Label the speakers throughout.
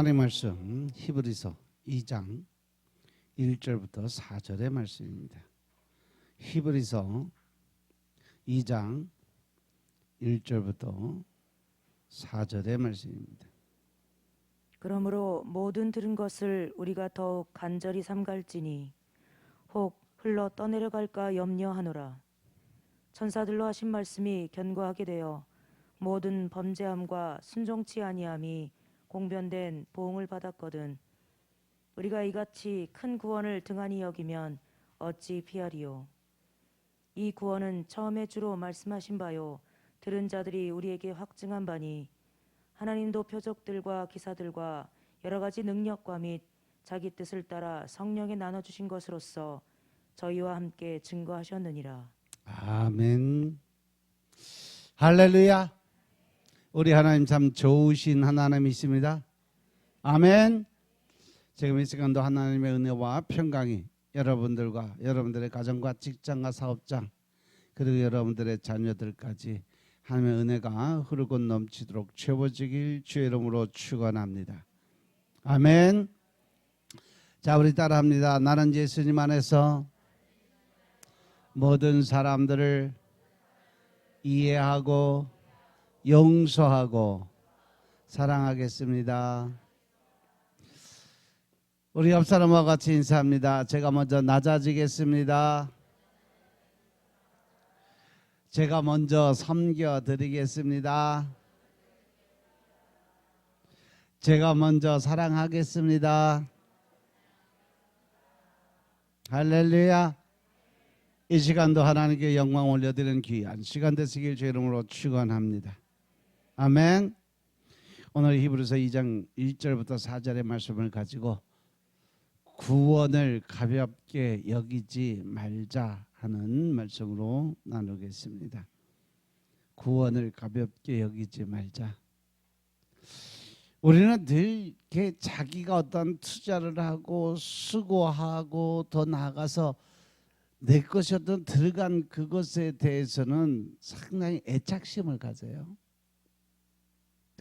Speaker 1: 하나님의 말씀 히브리서 2장 1절부터 4절의 말씀입니다. 히브리서 2장 1절부터 4절의 말씀입니다.
Speaker 2: 그러므로 모든 들은 것을 우리가 더욱 간절히 삼갈지니 혹 흘러 떠내려갈까 염려하노라. 천사들로 하신 말씀이 견고하게 되어 모든 범죄함과 순종치 아니함이 공변된 보응을 받았거든. 우리가 이같이 큰 구원을 등한히 여기면 어찌 피하리요. 이 구원은 처음에 주로 말씀하신 바요 들은 자들이 우리에게 확증한 바니 하나님도 표적들과 기사들과 여러 가지 능력과 및 자기 뜻을 따라 성령에 나눠주신 것으로서 저희와 함께 증거하셨느니라.
Speaker 1: 아멘. 할렐루야. 우리 하나님 참 좋으신 하나님이십니다. 아멘. 지금 이 시간도 하나님의 은혜와 평강이 여러분들과 여러분들의 가정과 직장과 사업장 그리고 여러분들의 자녀들까지 하나님의 은혜가 흐르고 넘치도록 채워지길 주의 이름으로 축원합니다. 아멘. 자, 우리 따라합니다. 나는 예수님 안에서 모든 사람들을 이해하고 용서하고 사랑하겠습니다. 우리 옆 사람과 같이 인사합니다. 제가 먼저 낮아지겠습니다. 제가 먼저 섬겨드리겠습니다. 제가 먼저 사랑하겠습니다. 할렐루야. 이 시간도 하나님께 영광 올려드리는 귀한 시간 되시길 주의 이름으로 축원합니다. 아멘. 오늘 히브리서 2장 1절부터 4절의 말씀을 가지고 구원을 가볍게 여기지 말자 하는 말씀으로 나누겠습니다. 구원을 가볍게 여기지 말자. 우리는 늘 이렇게 자기가 어떤 투자를 하고 수고하고 더 나아가서 내 것이었던 들어간 그것에 대해서는 상당히 애착심을 가져요.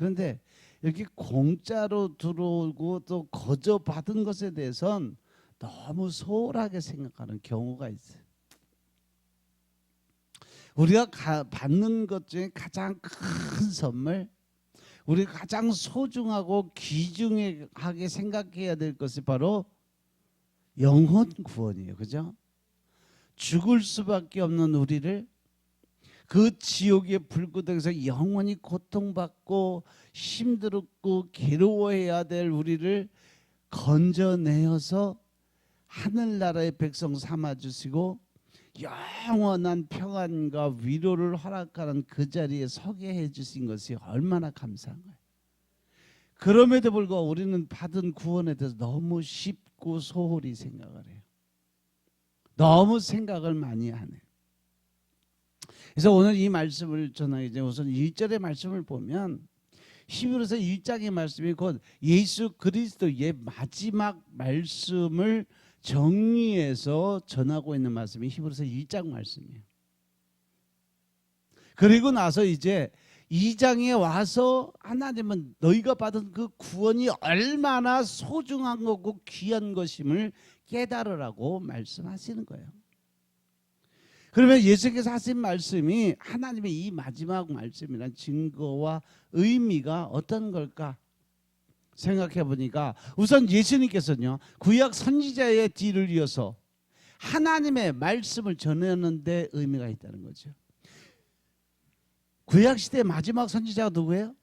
Speaker 1: 그런데 이렇게 공짜로 들어오고 또 거저 받은 것에 대해서는 너무 소홀하게 생각하는 경우가 있어요. 우리가 받는 것 중에 가장 큰 선물, 우리가 가장 소중하고 귀중하게 생각해야 될 것이 바로 영혼 구원이에요. 그죠? 죽을 수밖에 없는 우리를 그 지옥의 불구덩이에서 영원히 고통받고 힘들었고 괴로워해야 될 우리를 건져내어서 하늘나라의 백성 삼아주시고 영원한 평안과 위로를 허락하는 그 자리에 서게 해주신 것이 얼마나 감사한 거예요. 그럼에도 불구하고 우리는 받은 구원에 대해서 너무 쉽고 소홀히 생각을 해요. 너무 생각을 많이 하네요. 그래서 오늘 이 말씀을 전하기 전에 우선 1절의 말씀을 보면 히브리서 1장의 말씀이 곧 예수 그리스도의 마지막 말씀을 정리해서 전하고 있는 말씀이 히브리서 1장 말씀이에요. 그리고 나서 이제 2장에 와서 하나님은 너희가 받은 그 구원이 얼마나 소중한 거고 귀한 것임을 깨달으라고 말씀하시는 거예요. 그러면 예수께서 하신 말씀이 하나님의 이 마지막 말씀이란 증거와 의미가 어떤 걸까 생각해 보니까 우선 예수님께서는요 구약 선지자의 뒤를 이어서 하나님의 말씀을 전하는 데 의미가 있다는 거죠. 구약 시대 마지막 선지자가 누구예요?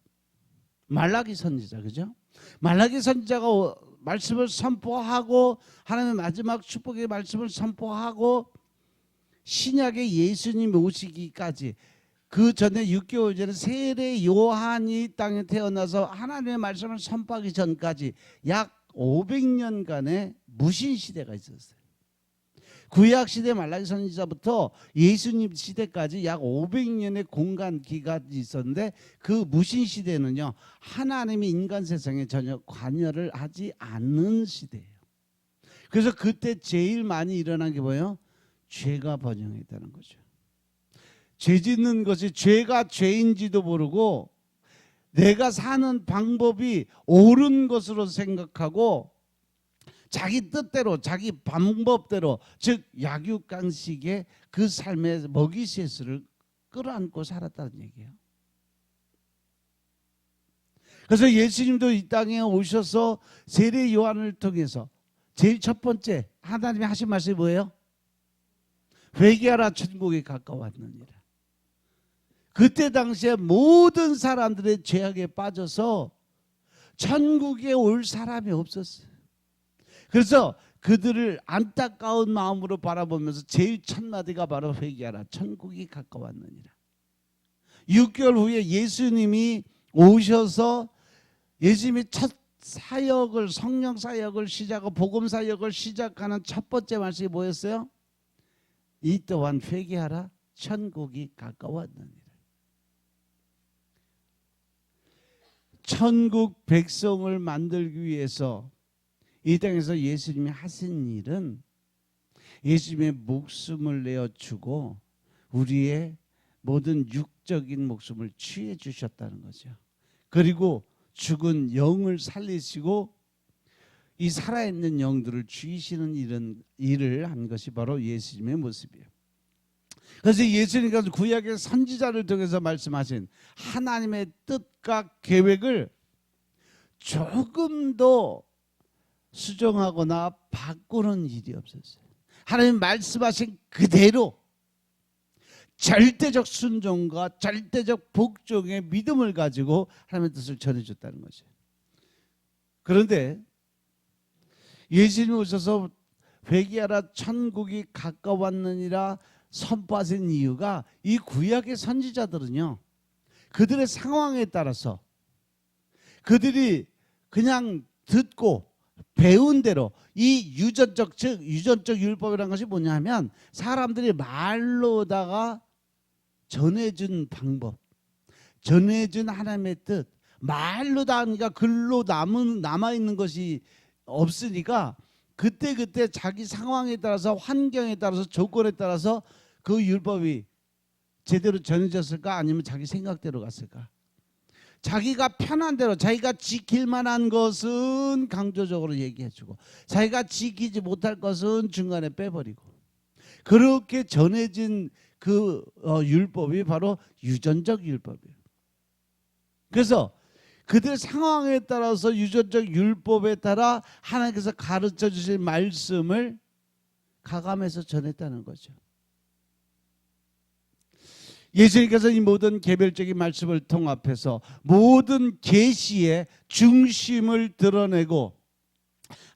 Speaker 1: 말라기 선지자, 그죠? 말라기 선지자가 말씀을 선포하고 하나님의 마지막 축복의 말씀을 선포하고 신약의 예수님 오시기까지 그 전에 6개월 전에 세례 요한이 땅에 태어나서 하나님의 말씀을 선포하기 전까지 약 500년간의 무신 시대가 있었어요. 구약 시대 말라기 선지자부터 예수님 시대까지 약 500년의 공간 기간이 있었는데 그 무신 시대는요 하나님이 인간 세상에 전혀 관여를 하지 않는 시대예요. 그래서 그때 제일 많이 일어난 게 뭐예요? 죄가 번영했다는 거죠. 죄 짓는 것이 죄가 죄인지도 모르고 내가 사는 방법이 옳은 것으로 생각하고 자기 뜻대로 자기 방법대로 즉 약육강식의 그 삶의 먹이세수를 끌어안고 살았다는 얘기예요. 그래서 예수님도 이 땅에 오셔서 세례 요한을 통해서 제일 첫 번째 하나님이 하신 말씀이 뭐예요? 회개하라 천국이 가까웠느니라. 그때 당시에 모든 사람들의 죄악에 빠져서 천국에 올 사람이 없었어요. 그래서 그들을 안타까운 마음으로 바라보면서 제일 첫 마디가 바로 회개하라 천국이 가까웠느니라. 6개월 후에 예수님이 오셔서 예수님이 첫 사역을 성령 사역을 시작하고 복음 사역을 시작하는 첫 번째 말씀이 뭐였어요? 이 또한 회개하라 천국이 가까웠느니라. 천국 백성을 만들기 위해서 이 땅에서 예수님이 하신 일은 예수님의 목숨을 내어주고 우리의 모든 육적인 목숨을 취해 주셨다는 거죠. 그리고 죽은 영을 살리시고 이 살아있는 영들을 죽이시는 이런 일을 한 것이 바로 예수님의 모습이에요. 그래서 예수님께서 구약의 선지자를 통해서 말씀하신 하나님의 뜻과 계획을 조금도 수정하거나 바꾸는 일이 없었어요. 하나님 말씀하신 그대로 절대적 순종과 절대적 복종의 믿음을 가지고 하나님의 뜻을 전해줬다는 거죠. 그런데 예수님이 오셔서 회개하라 천국이 가까웠느니라 선포하신 이유가 이 구약의 선지자들은요, 그들의 상황에 따라서 그들이 그냥 듣고 배운 대로 이 유전적 즉 유전적 율법이라는 것이 뭐냐면 사람들이 말로다가 전해준 방법, 전해준 하나님의 뜻, 말로다 하니까 글로 남아있는 것이 없으니까 그때그때 자기 상황에 따라서 환경에 따라서 조건에 따라서 그 율법이 제대로 전해졌을까 아니면 자기 생각대로 갔을까. 자기가 편한 대로 자기가 지킬 만한 것은 강조적으로 얘기해주고 자기가 지키지 못할 것은 중간에 빼버리고 그렇게 전해진 그 율법이 바로 유전적 율법이에요. 그래서 그들의 상황에 따라서 유전적 율법에 따라 하나님께서 가르쳐 주신 말씀을 가감해서 전했다는 거죠. 예수님께서 이 모든 개별적인 말씀을 통합해서 모든 계시의 중심을 드러내고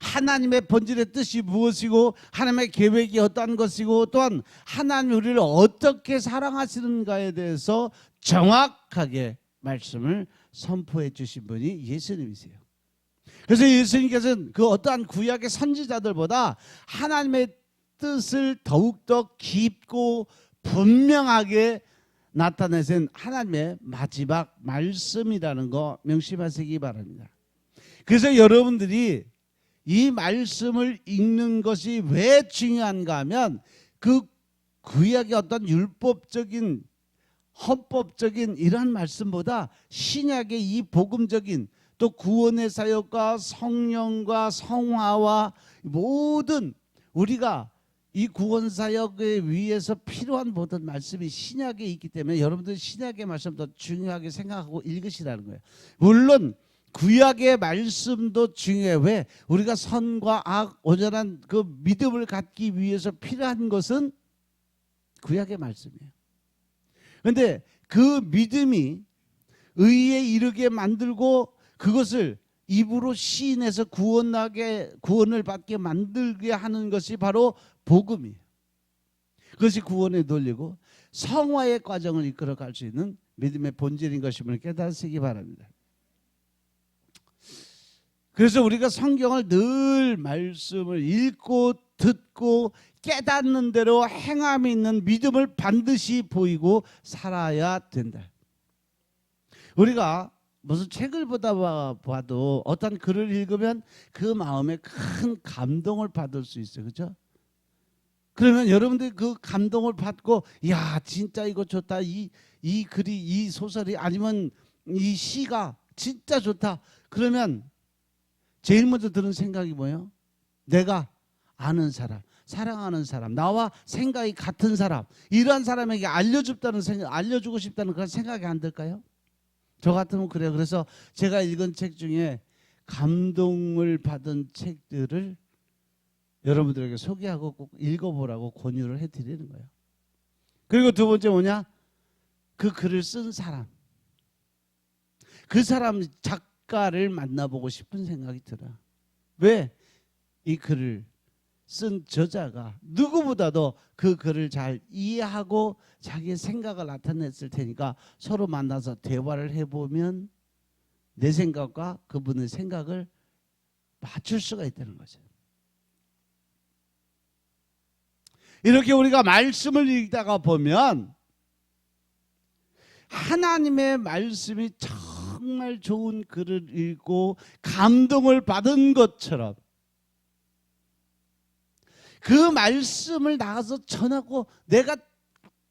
Speaker 1: 하나님의 본질의 뜻이 무엇이고 하나님의 계획이 어떠한 것이고 또한 하나님 우리를 어떻게 사랑하시는가에 대해서 정확하게 말씀을 선포해 주신 분이 예수님이세요. 그래서 예수님께서는 그 어떠한 구약의 선지자들보다 하나님의 뜻을 더욱더 깊고 분명하게 나타내신 하나님의 마지막 말씀이라는 거 명심하시기 바랍니다. 그래서 여러분들이 이 말씀을 읽는 것이 왜 중요한가 하면 그 구약의 어떤 율법적인 헌법적인 이러한 말씀보다 신약의 이 복음적인 또 구원의 사역과 성령과 성화와 모든 우리가 이 구원 사역에 위해서 필요한 모든 말씀이 신약에 있기 때문에 여러분들 신약의 말씀 더 중요하게 생각하고 읽으시라는 거예요. 물론 구약의 말씀도 중요해요. 왜? 우리가 선과 악, 온전한 그 믿음을 갖기 위해서 필요한 것은 구약의 말씀이에요. 그런데 그 믿음이 의에 이르게 만들고 그것을 입으로 시인해서 구원을 받게 만들게 하는 것이 바로 복음이에요. 그것이 구원의 논리고 성화의 과정을 이끌어갈 수 있는 믿음의 본질인 것임을 깨닫으시기 바랍니다. 그래서 우리가 성경을 늘 말씀을 읽고 듣고 깨닫는 대로 행함이 있는 믿음을 반드시 보이고 살아야 된다. 우리가 무슨 책을 보다 봐도 어떤 글을 읽으면 그 마음에 큰 감동을 받을 수 있어요. 그렇죠? 그러면 여러분들이 그 감동을 받고 야 진짜 이거 좋다. 이 글이 이 소설이 아니면 이 시가 진짜 좋다. 그러면 제일 먼저 드는 생각이 뭐예요? 내가 아는 사람, 사랑하는 사람, 나와 생각이 같은 사람, 이러한 사람에게 알려주고 싶다는 그런 생각이 안 들까요? 저 같으면 그래요. 그래서 제가 읽은 책 중에 감동을 받은 책들을 여러분들에게 소개하고 꼭 읽어보라고 권유를 해드리는 거예요. 그리고 두 번째 뭐냐? 그 글을 쓴 사람, 그 사람 작가를 만나보고 싶은 생각이 들어요. 왜? 이 글을 쓴 저자가 누구보다도 그 글을 잘 이해하고 자기의 생각을 나타냈을 테니까 서로 만나서 대화를 해보면 내 생각과 그분의 생각을 맞출 수가 있다는 거죠. 이렇게 우리가 말씀을 읽다가 보면 하나님의 말씀이 정말 좋은 글을 읽고 감동을 받은 것처럼 그 말씀을 나가서 전하고 내가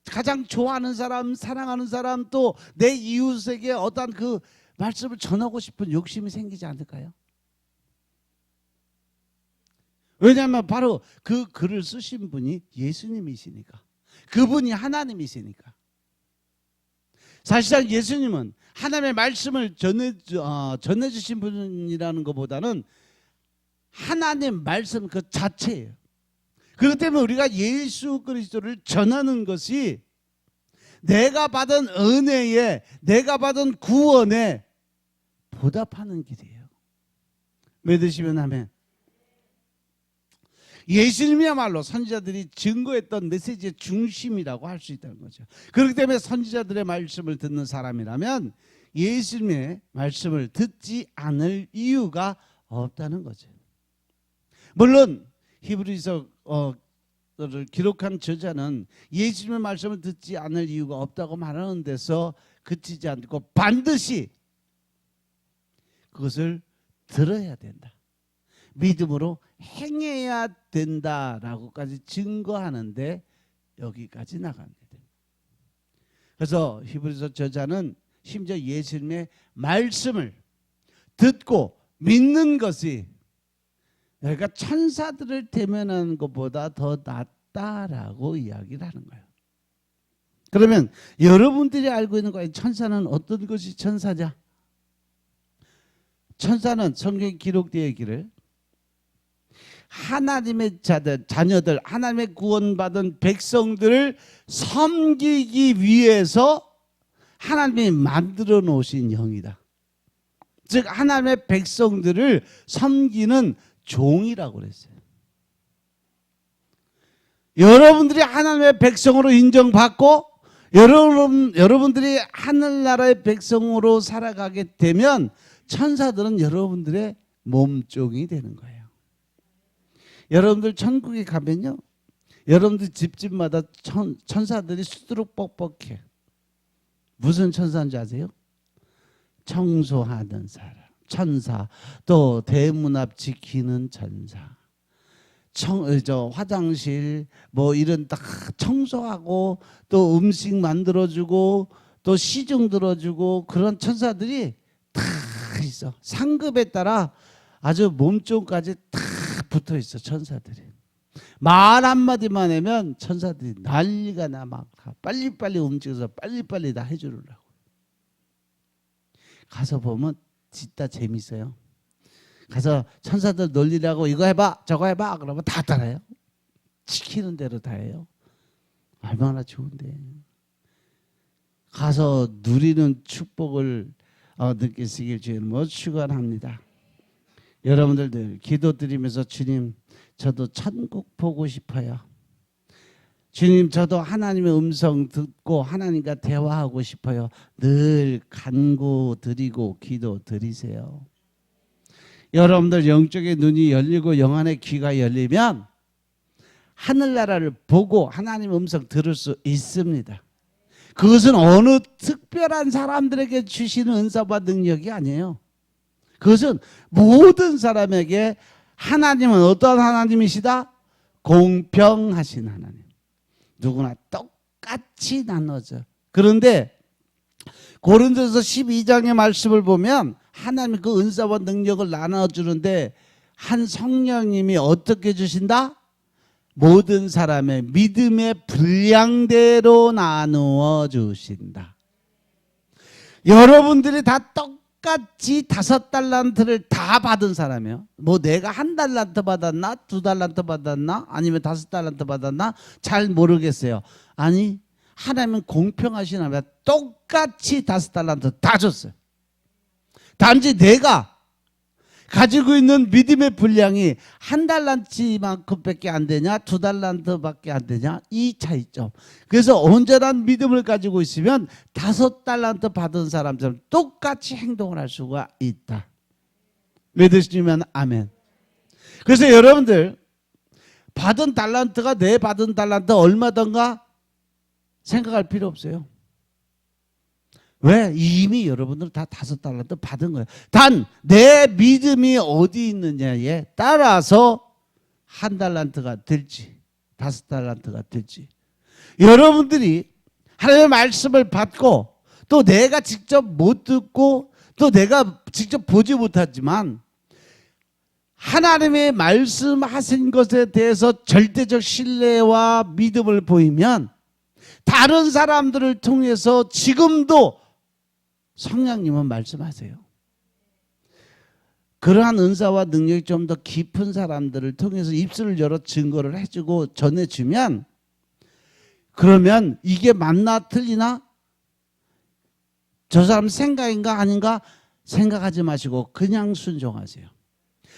Speaker 1: 가장 좋아하는 사람, 사랑하는 사람, 또 내 이웃에게 어떤 그 말씀을 전하고 싶은 욕심이 생기지 않을까요? 왜냐하면 바로 그 글을 쓰신 분이 예수님이시니까, 그분이 하나님이시니까. 사실상 예수님은 하나님의 말씀을 전해주신 분이라는 것보다는 하나님 말씀 그 자체예요. 그렇기 때문에 우리가 예수 그리스도를 전하는 것이 내가 받은 은혜에, 내가 받은 구원에 보답하는 길이에요. 믿으시면 아멘. 예수님이야말로 선지자들이 증거했던 메시지의 중심이라고 할 수 있다는 거죠. 그렇기 때문에 선지자들의 말씀을 듣는 사람이라면 예수님의 말씀을 듣지 않을 이유가 없다는 거죠. 물론 히브리서 를 기록한 저자는 예수님의 말씀을 듣지 않을 이유가 없다고 말하는 데서 그치지 않고 반드시 그것을 들어야 된다, 믿음으로 행해야 된다라고까지 증거하는데 여기까지 나갑니다. 그래서 히브리서 저자는 심지어 예수님의 말씀을 듣고 믿는 것이 그러니까 천사들을 대면하는 것보다 더 낫다라고 이야기를 하는 거예요. 그러면 여러분들이 알고 있는 거예요. 천사는 어떤 것이 천사냐? 천사는 성경에 기록되어 있기를 하나님의 자녀들, 하나님의 구원받은 백성들을 섬기기 위해서 하나님이 만들어 놓으신 영이다. 즉 하나님의 백성들을 섬기는 종이라고 그랬어요. 여러분들이 하나님의 백성으로 인정받고 여러분들이 하늘나라의 백성으로 살아가게 되면 천사들은 여러분들의 몸종이 되는 거예요. 여러분들 천국에 가면요, 여러분들 집집마다 천사들이 수두룩 뻑뻑해. 무슨 천사인지 아세요? 청소하는 사람, 천사, 또 대문 앞 지키는 천사, 화장실 뭐 이런 딱 청소하고 또 음식 만들어주고 또 시중 들어주고 그런 천사들이 다 있어. 상급에 따라 아주 몸종까지 다 붙어 있어. 천사들이 말 한마디만 하면 천사들이 난리가 나. 막 빨리빨리 움직여서 빨리빨리 다 해주려고. 가서 보면 진짜 재밌어요. 가서 천사들 놀리라고 이거 해봐 저거 해봐 그러면 다 따라요. 시키는 대로 다 해요. 얼마나 좋은데. 가서 누리는 축복을 느끼시길 주님으로 축원합니다. 여러분들 기도드리면서 주님 저도 천국 보고 싶어요. 주님 저도 하나님의 음성 듣고 하나님과 대화하고 싶어요. 늘 간구드리고 기도드리세요. 여러분들 영적인 눈이 열리고 영안의 귀가 열리면 하늘나라를 보고 하나님의 음성 들을 수 있습니다. 그것은 어느 특별한 사람들에게 주시는 은사와 능력이 아니에요. 그것은 모든 사람에게 하나님은 어떤 하나님이시다? 공평하신 하나님. 누구나 똑같이 나눠져. 그런데 고린도서 12장의 말씀을 보면 하나님이 그 은사와 능력을 나눠주는데 한 성령님이 어떻게 주신다? 모든 사람의 믿음의 분량대로 나누어 주신다. 여러분들이 다 똑같이 5달란트를 다 받은 사람이에요. 뭐 내가 1달란트 받았나? 2달란트 받았나? 아니면 5달란트 받았나? 잘 모르겠어요. 아니, 하나님은 공평하신 하나님, 똑같이 5달란트 다 줬어요. 단지 내가 가지고 있는 믿음의 분량이 1달란트만큼밖에 안 되냐, 2달란트밖에 안 되냐, 이 차이점. 그래서 온전한 믿음을 가지고 있으면 5달란트 받은 사람처럼 똑같이 행동을 할 수가 있다. 믿으시면 아멘. 그래서 여러분들 받은 달란트가 내 받은 달란트 얼마던가 생각할 필요 없어요. 왜? 이미 여러분들 다 5달란트 받은 거예요. 단 내 믿음이 어디 있느냐에 따라서 1달란트가 될지 5달란트가 될지. 여러분들이 하나님의 말씀을 받고 또 내가 직접 못 듣고 또 내가 직접 보지 못하지만 하나님의 말씀하신 것에 대해서 절대적 신뢰와 믿음을 보이면 다른 사람들을 통해서 지금도 성령님은 말씀하세요. 그러한 은사와 능력이 좀 더 깊은 사람들을 통해서 입술을 열어 증거를 해주고 전해주면, 그러면 이게 맞나 틀리나? 저 사람 생각인가 아닌가 생각하지 마시고 그냥 순종하세요.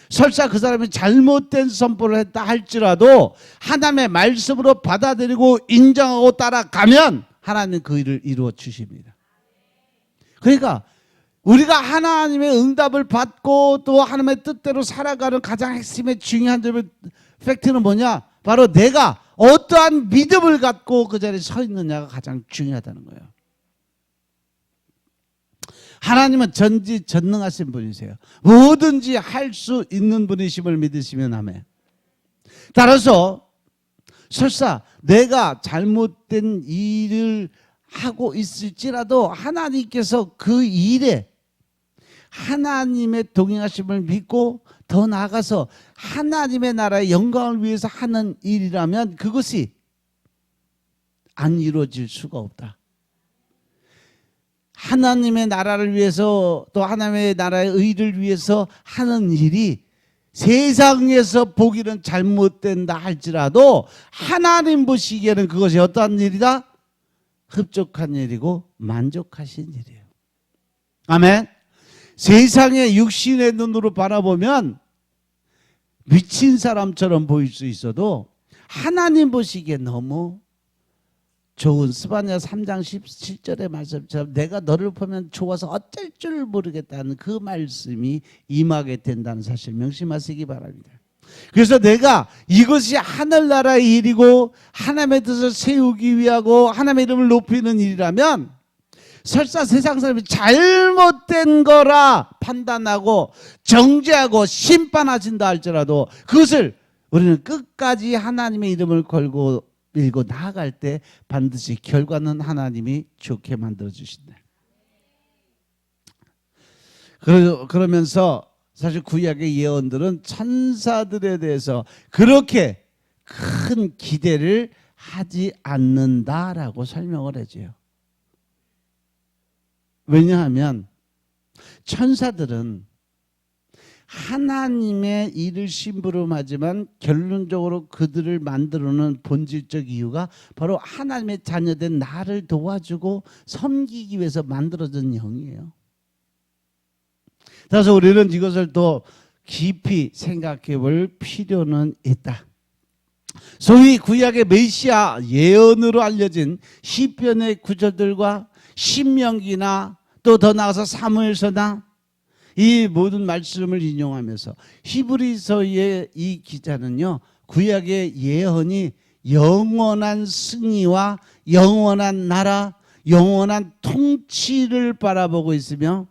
Speaker 1: 설사 그 사람이 잘못된 선포를 했다 할지라도 하나님의 말씀으로 받아들이고 인정하고 따라가면 하나님은 그 일을 이루어 주십니다. 그러니까 우리가 하나님의 응답을 받고 또 하나님의 뜻대로 살아가는 가장 핵심의 중요한 팩트는 뭐냐? 바로 내가 어떠한 믿음을 갖고 그 자리에 서 있느냐가 가장 중요하다는 거예요. 하나님은 전지전능하신 분이세요. 뭐든지 할 수 있는 분이심을 믿으시면 아멘. 따라서 설사 내가 잘못된 일을 하고 있을지라도 하나님께서 그 일에 하나님의 동행하심을 믿고 더 나아가서 하나님의 나라의 영광을 위해서 하는 일이라면 그것이 안 이루어질 수가 없다. 하나님의 나라를 위해서 또 하나님의 나라의 의를 위해서 하는 일이 세상에서 보기는 잘못된다 할지라도 하나님 보시기에는 그것이 어떠한 일이다? 흡족한 일이고 만족하신 일이에요. 아멘. 세상의 육신의 눈으로 바라보면 미친 사람처럼 보일 수 있어도 하나님 보시기에 너무 좋은 스바냐 3장 17절의 말씀처럼 내가 너를 보면 좋아서 어쩔 줄 모르겠다는 그 말씀이 임하게 된다는 사실 명심하시기 바랍니다. 그래서 내가 이것이 하늘나라의 일이고 하나님의 뜻을 세우기 위하고 하나님의 이름을 높이는 일이라면 설사 세상 사람이 잘못된 거라 판단하고 정죄하고 심판하신다 할지라도 그것을 우리는 끝까지 하나님의 이름을 걸고 밀고 나아갈 때 반드시 결과는 하나님이 좋게 만들어 주신다. 그러면서 사실 구약의 예언들은 천사들에 대해서 그렇게 큰 기대를 하지 않는다라고 설명을 해줘요. 왜냐하면 천사들은 하나님의 일을 심부름하지만 결론적으로 그들을 만들어놓은 본질적 이유가 바로 하나님의 자녀된 나를 도와주고 섬기기 위해서 만들어진 영이에요. 그래서 우리는 이것을 더 깊이 생각해 볼 필요는 있다. 소위 구약의 메시아 예언으로 알려진 시편의 구절들과 신명기나 또 더 나아가서 사무엘서나 이 모든 말씀을 인용하면서 히브리서의 이 기자는요, 구약의 예언이 영원한 승리와 영원한 나라, 영원한 통치를 바라보고 있으며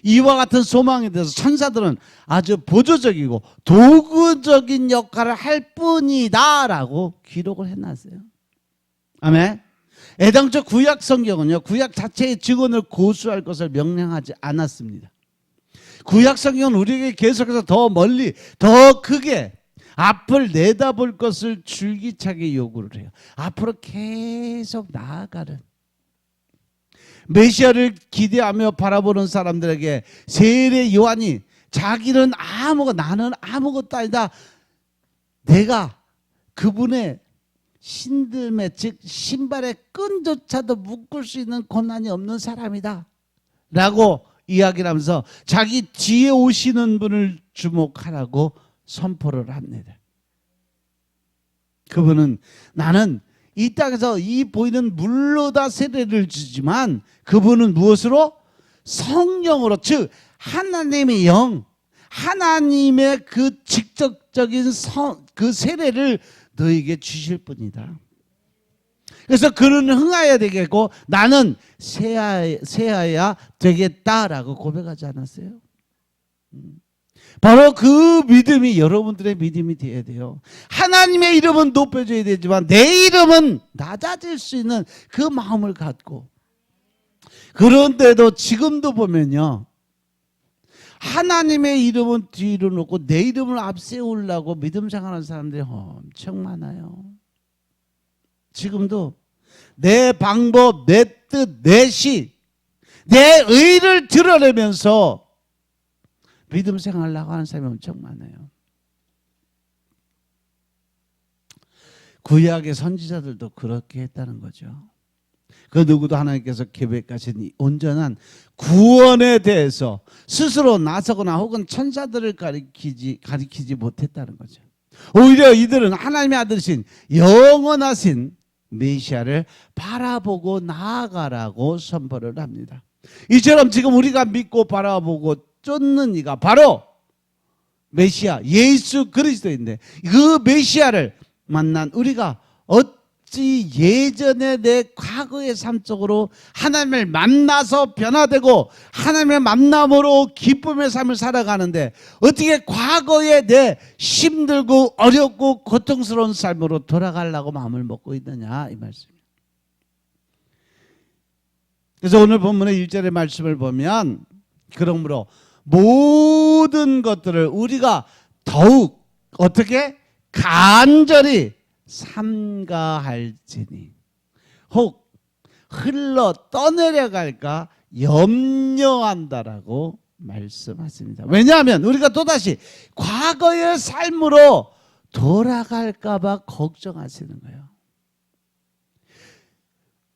Speaker 1: 이와 같은 소망에 대해서 천사들은 아주 보조적이고 도구적인 역할을 할 뿐이다 라고 기록을 해놨어요. 아멘. 애당초 구약 성경은요, 구약 자체의 증언을 고수할 것을 명령하지 않았습니다. 구약 성경은 우리에게 계속해서 더 멀리, 더 크게 앞을 내다볼 것을 줄기차게 요구를 해요. 앞으로 계속 나아가는 메시아를 기대하며 바라보는 사람들에게 세례 요한이 자기는 나는 아무것도 아니다. 내가 그분의 신들매, 즉 신발의 끈조차도 묶을 수 있는 권한이 없는 사람이다 라고 이야기를 하면서 자기 뒤에 오시는 분을 주목하라고 선포를 합니다. 그분은 나는 이 땅에서 이 보이는 물로 다 세례를 주지만 그분은 무엇으로? 성령으로, 즉 하나님의 영, 하나님의 그 직접적인 그 세례를 너에게 주실 뿐이다. 그래서 그는 흥하여야 되겠고 나는 새하여야 되겠다라고 고백하지 않았어요? 바로 그 믿음이 여러분들의 믿음이 되어야 돼요. 하나님의 이름은 높여줘야 되지만 내 이름은 낮아질 수 있는 그 마음을 갖고, 그런데도 지금도 보면요, 하나님의 이름은 뒤로 놓고 내 이름을 앞세우려고 믿음 생활하는 사람들이 엄청 많아요. 지금도 내 방법, 내 뜻, 내 시, 내 의를 드러내면서 믿음 생활을 나가는 사람이 엄청 많아요. 구약의 선지자들도 그렇게 했다는 거죠. 그 누구도 하나님께서 계획하신 이 온전한 구원에 대해서 스스로 나서거나 혹은 천사들을 가리키지 못했다는 거죠. 오히려 이들은 하나님의 아들이신 영원하신 메시아를 바라보고 나아가라고 선포를 합니다. 이처럼 지금 우리가 믿고 바라보고 쫓는 이가 바로 메시아 예수 그리스도인데, 그 메시아를 만난 우리가 어찌 예전에 내 과거의 삶 속으로 하나님을 만나서 변화되고 하나님의 만남으로 기쁨의 삶을 살아가는데 어떻게 과거의 내 힘들고 어렵고 고통스러운 삶으로 돌아가려고 마음을 먹고 있느냐, 이 말씀이에요. 그래서 오늘 본문의 1절의 말씀을 보면, 그러므로 모든 것들을 우리가 더욱 어떻게 간절히 삼가할지니 혹 흘러 떠내려갈까 염려한다라고 말씀하십니다. 왜냐하면 우리가 또다시 과거의 삶으로 돌아갈까 봐 걱정하시는 거예요.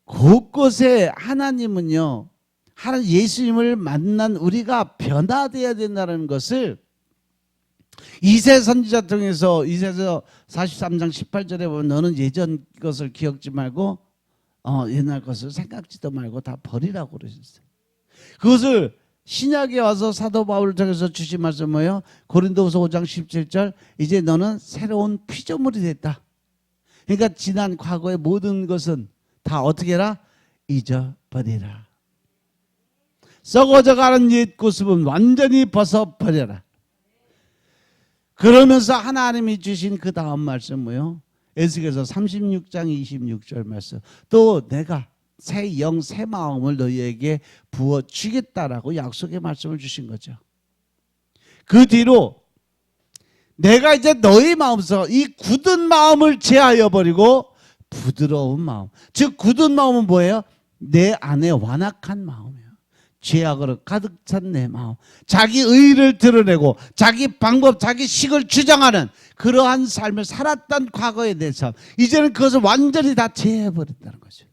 Speaker 1: 곳곳에 하나님은요, 하나님 예수님을 만난 우리가 변화되어야 된다는 것을 이새 선지자 통해서 이새서 43장 18절에 보면 너는 예전 것을 기억지 말고 옛날 것을 생각지도 말고 다 버리라고 그러셨어요. 그것을 신약에 와서 사도 바울을 통해서 주신 말씀 뭐예요? 고린도후서 5장 17절, 이제 너는 새로운 피조물이 됐다. 그러니까 지난 과거의 모든 것은 다 어떻게 해라? 잊어버리라. 썩어져가는 옛 모습은 완전히 벗어버려라. 그러면서 하나님이 주신 그 다음 말씀 뭐예요? 에스겔서 36장 26절 말씀. 또 내가 새 영 새 마음을 너희에게 부어주겠다라고 약속의 말씀을 주신 거죠. 그 뒤로 내가 이제 너희 마음에서 이 굳은 마음을 제하여 버리고 부드러운 마음, 즉 굳은 마음은 뭐예요? 내 안에 완악한 마음이에요. 죄악으로 가득 찬 내 마음, 자기 의를 드러내고 자기 방법, 자기 식을 주장하는 그러한 삶을 살았던 과거에 대해서 이제는 그것을 완전히 다 제해버린다는 거죠.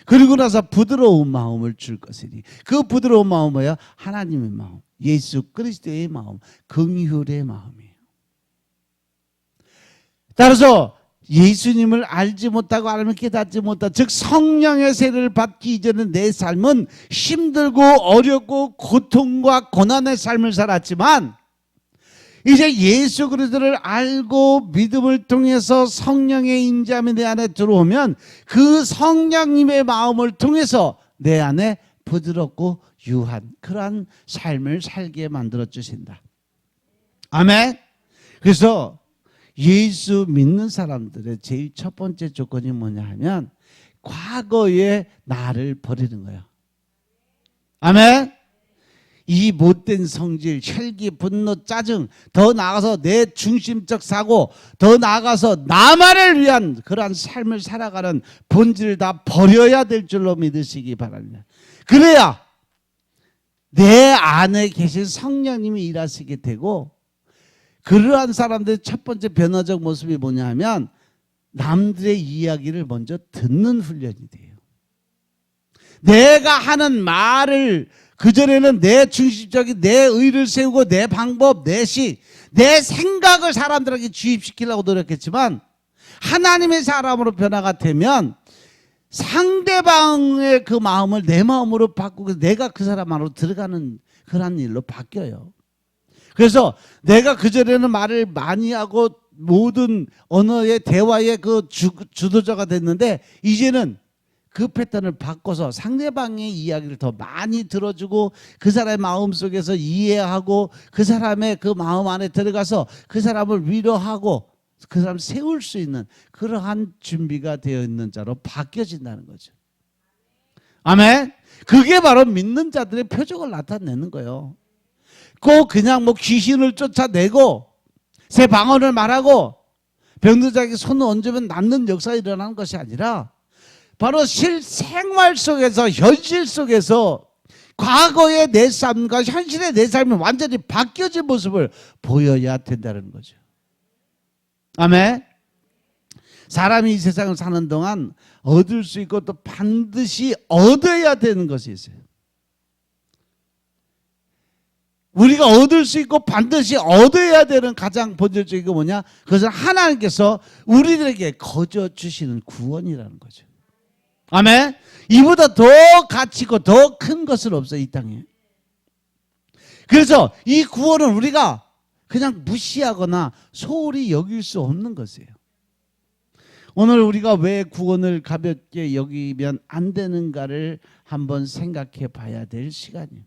Speaker 1: 그리고 나서 부드러운 마음을 줄 것이니, 그 부드러운 마음은 뭐예요? 하나님의 마음, 예수 그리스도의 마음, 긍휼의 마음이에요. 따라서 예수님을 알지 못하고 알면 깨닫지 못하고, 즉 성령의 세례를 받기 이전에 내 삶은 힘들고 어렵고 고통과 고난의 삶을 살았지만, 이제 예수 그리스도를 알고 믿음을 통해서 성령의 인자함이 내 안에 들어오면 그 성령님의 마음을 통해서 내 안에 부드럽고 유한 그러한 삶을 살게 만들어 주신다. 아멘. 그래서 예수 믿는 사람들의 제일 첫 번째 조건이 뭐냐 하면 과거의 나를 버리는 거야. 아멘. 이 못된 성질, 혈기, 분노, 짜증, 더 나아가서 내 중심적 사고, 더 나아가서 나만을 위한 그러한 삶을 살아가는 본질을 다 버려야 될 줄로 믿으시기 바랍니다. 그래야 내 안에 계신 성령님이 일하시게 되고, 그러한 사람들의 첫 번째 변화적 모습이 뭐냐 하면 남들의 이야기를 먼저 듣는 훈련이 돼요. 내가 하는 말을, 그전에는 내 중심적인 내 의를 세우고 내 방법, 내 식, 내 생각을 사람들에게 주입시키려고 노력했지만 하나님의 사람으로 변화가 되면 상대방의 그 마음을 내 마음으로 바꾸고 내가 그 사람 안으로 들어가는 그런 일로 바뀌어요. 그래서 내가 그전에는 말을 많이 하고 모든 언어의 대화의 그 주도자가 됐는데 이제는 그 패턴을 바꿔서 상대방의 이야기를 더 많이 들어주고 그 사람의 마음속에서 이해하고 그 사람의 그 마음 안에 들어가서 그 사람을 위로하고 그 사람을 세울 수 있는 그러한 준비가 되어 있는 자로 바뀌어진다는 거죠. 아멘. 그게 바로 믿는 자들의 표적을 나타내는 거예요. 꼭 그냥 뭐 귀신을 쫓아내고 새 방언을 말하고 병든 자에게 손을 얹으면 낫는 역사가 일어나는 것이 아니라 바로 실생활 속에서, 현실 속에서 과거의 내 삶과 현실의 내 삶이 완전히 바뀌어진 모습을 보여야 된다는 거죠. 아멘. 사람이 이 세상을 사는 동안 얻을 수 있고 또 반드시 얻어야 되는 것이 있어요. 우리가 얻을 수 있고 반드시 얻어야 되는 가장 본질적인 게 뭐냐? 그것은 하나님께서 우리들에게 거저 주시는 구원이라는 거죠. 아멘. 이보다 더 가치 있고 더 큰 것은 없어요, 이 땅에. 그래서 이 구원은 우리가 그냥 무시하거나 소홀히 여길 수 없는 것이에요. 오늘 우리가 왜 구원을 가볍게 여기면 안 되는가를 한번 생각해 봐야 될 시간이에요.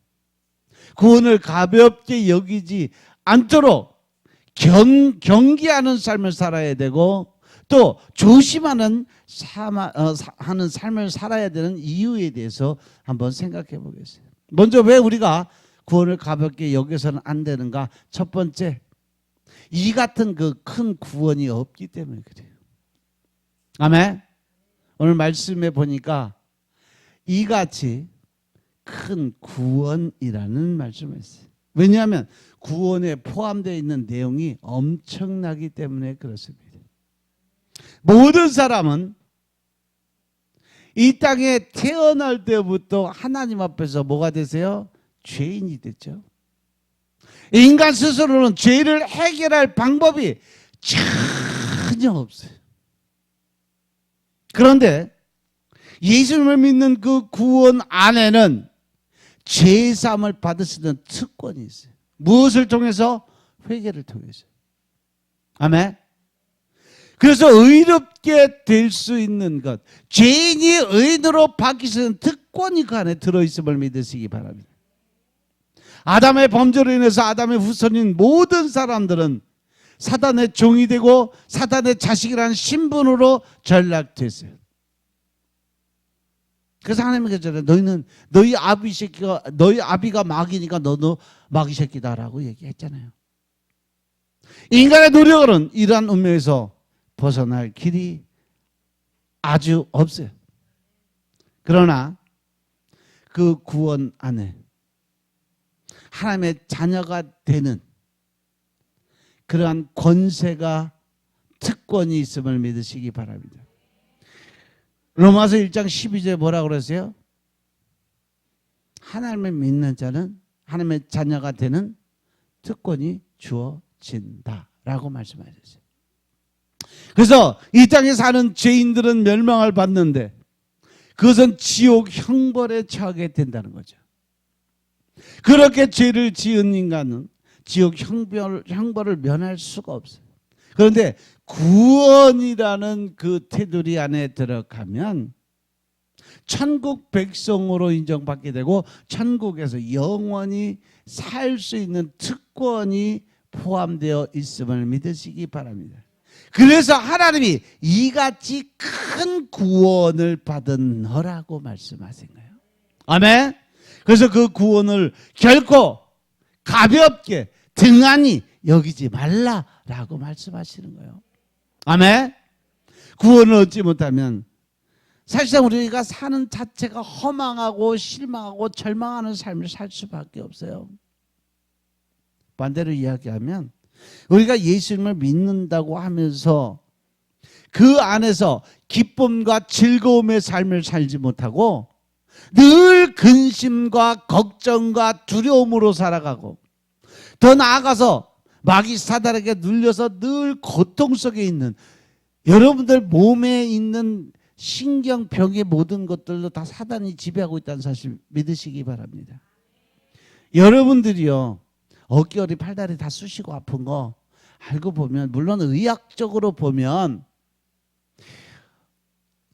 Speaker 1: 구원을 가볍게 여기지 않도록 경계하는 삶을 살아야 되고 또 조심하는 하는 삶을 살아야 되는 이유에 대해서 한번 생각해 보겠어요. 먼저 왜 우리가 구원을 가볍게 여겨서는 안 되는가? 첫 번째, 이 같은 그 큰 구원이 없기 때문에 그래요. 아멘. 오늘 말씀에 보니까 이같이 큰 구원이라는 말씀을 했어요. 왜냐하면 구원에 포함되어 있는 내용이 엄청나기 때문에 그렇습니다. 모든 사람은 이 땅에 태어날 때부터 하나님 앞에서 뭐가 되세요? 죄인이 됐죠. 인간 스스로는 죄를 해결할 방법이 전혀 없어요. 그런데 예수님을 믿는 그 구원 안에는 죄사함을 받을 수 있는 특권이 있어요. 무엇을 통해서? 회개를 통해서. 아멘. 그래서 의롭게 될 수 있는 것, 죄인이 의인으로 바뀔 수 있는 특권이 그 안에 들어있음을 믿으시기 바랍니다. 아담의 범죄로 인해서 아담의 후손인 모든 사람들은 사단의 종이 되고 사단의 자식이라는 신분으로 전락됐어요. 그래서 하나님이 그랬잖아요. 너희는 너희 아비가 마귀니까 너도 마귀 새끼다라고 얘기했잖아요. 인간의 노력으로는 이러한 운명에서 벗어날 길이 아주 없어요. 그러나 그 구원 안에 하나님의 자녀가 되는 그러한 권세가 특권이 있음을 믿으시기 바랍니다. 로마서 1장 12절에 뭐라고 그러세요? 하나님을 믿는 자는 하나님의 자녀가 되는 특권이 주어진다라고 말씀하셨어요. 그래서 이 땅에 사는 죄인들은 멸망을 받는데 그것은 지옥 형벌에 처하게 된다는 거죠. 그렇게 죄를 지은 인간은 지옥 형벌을 면할 수가 없어요. 그런데 구원이라는 그 테두리 안에 들어가면 천국 백성으로 인정받게 되고 천국에서 영원히 살 수 있는 특권이 포함되어 있음을 믿으시기 바랍니다. 그래서 하나님이 이같이 큰 구원을 받은 너라고 말씀하신 거예요. 아멘. 그래서 그 구원을 결코 가볍게 등한히 여기지 말라라고 말씀하시는 거예요. 아멘. 구원을 얻지 못하면 사실상 우리가 사는 자체가 허망하고 실망하고 절망하는 삶을 살 수밖에 없어요. 반대로 이야기하면 우리가 예수님을 믿는다고 하면서 그 안에서 기쁨과 즐거움의 삶을 살지 못하고 늘 근심과 걱정과 두려움으로 살아가고 더 나아가서 마귀 사단에게 눌려서 늘 고통 속에 있는 여러분들 몸에 있는 신경병의 모든 것들도 다 사단이 지배하고 있다는 사실 믿으시기 바랍니다. 여러분들이요 어깨, 허리, 팔다리 다 쑤시고 아픈 거 알고 보면 물론 의학적으로 보면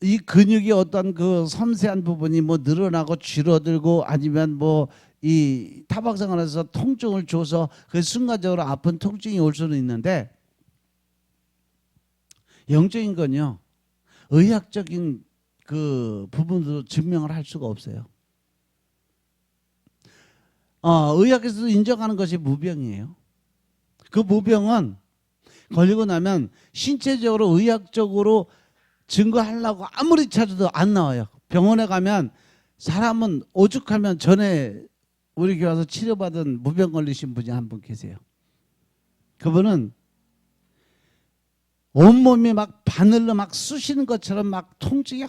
Speaker 1: 이 근육이 어떤 그 섬세한 부분이 뭐 늘어나고 줄어들고 아니면 뭐 이 타박상을 통증을 줘서 그 순간적으로 아픈 통증이 올 수는 있는데 영적인 건요 의학적인 그 부분으로 증명을 할 수가 없어요. 의학에서도 인정하는 것이 무병이에요. 그 무병은 걸리고 나면 신체적으로 의학적으로 증거하려고 아무리 찾아도 안 나와요. 병원에 가면 사람은 오죽하면 전에 우리 교회 와서 치료받은 무병 걸리신 분이 한 분 계세요. 그분은 온몸이 막 바늘로 막 쑤시는 것처럼 막 통증이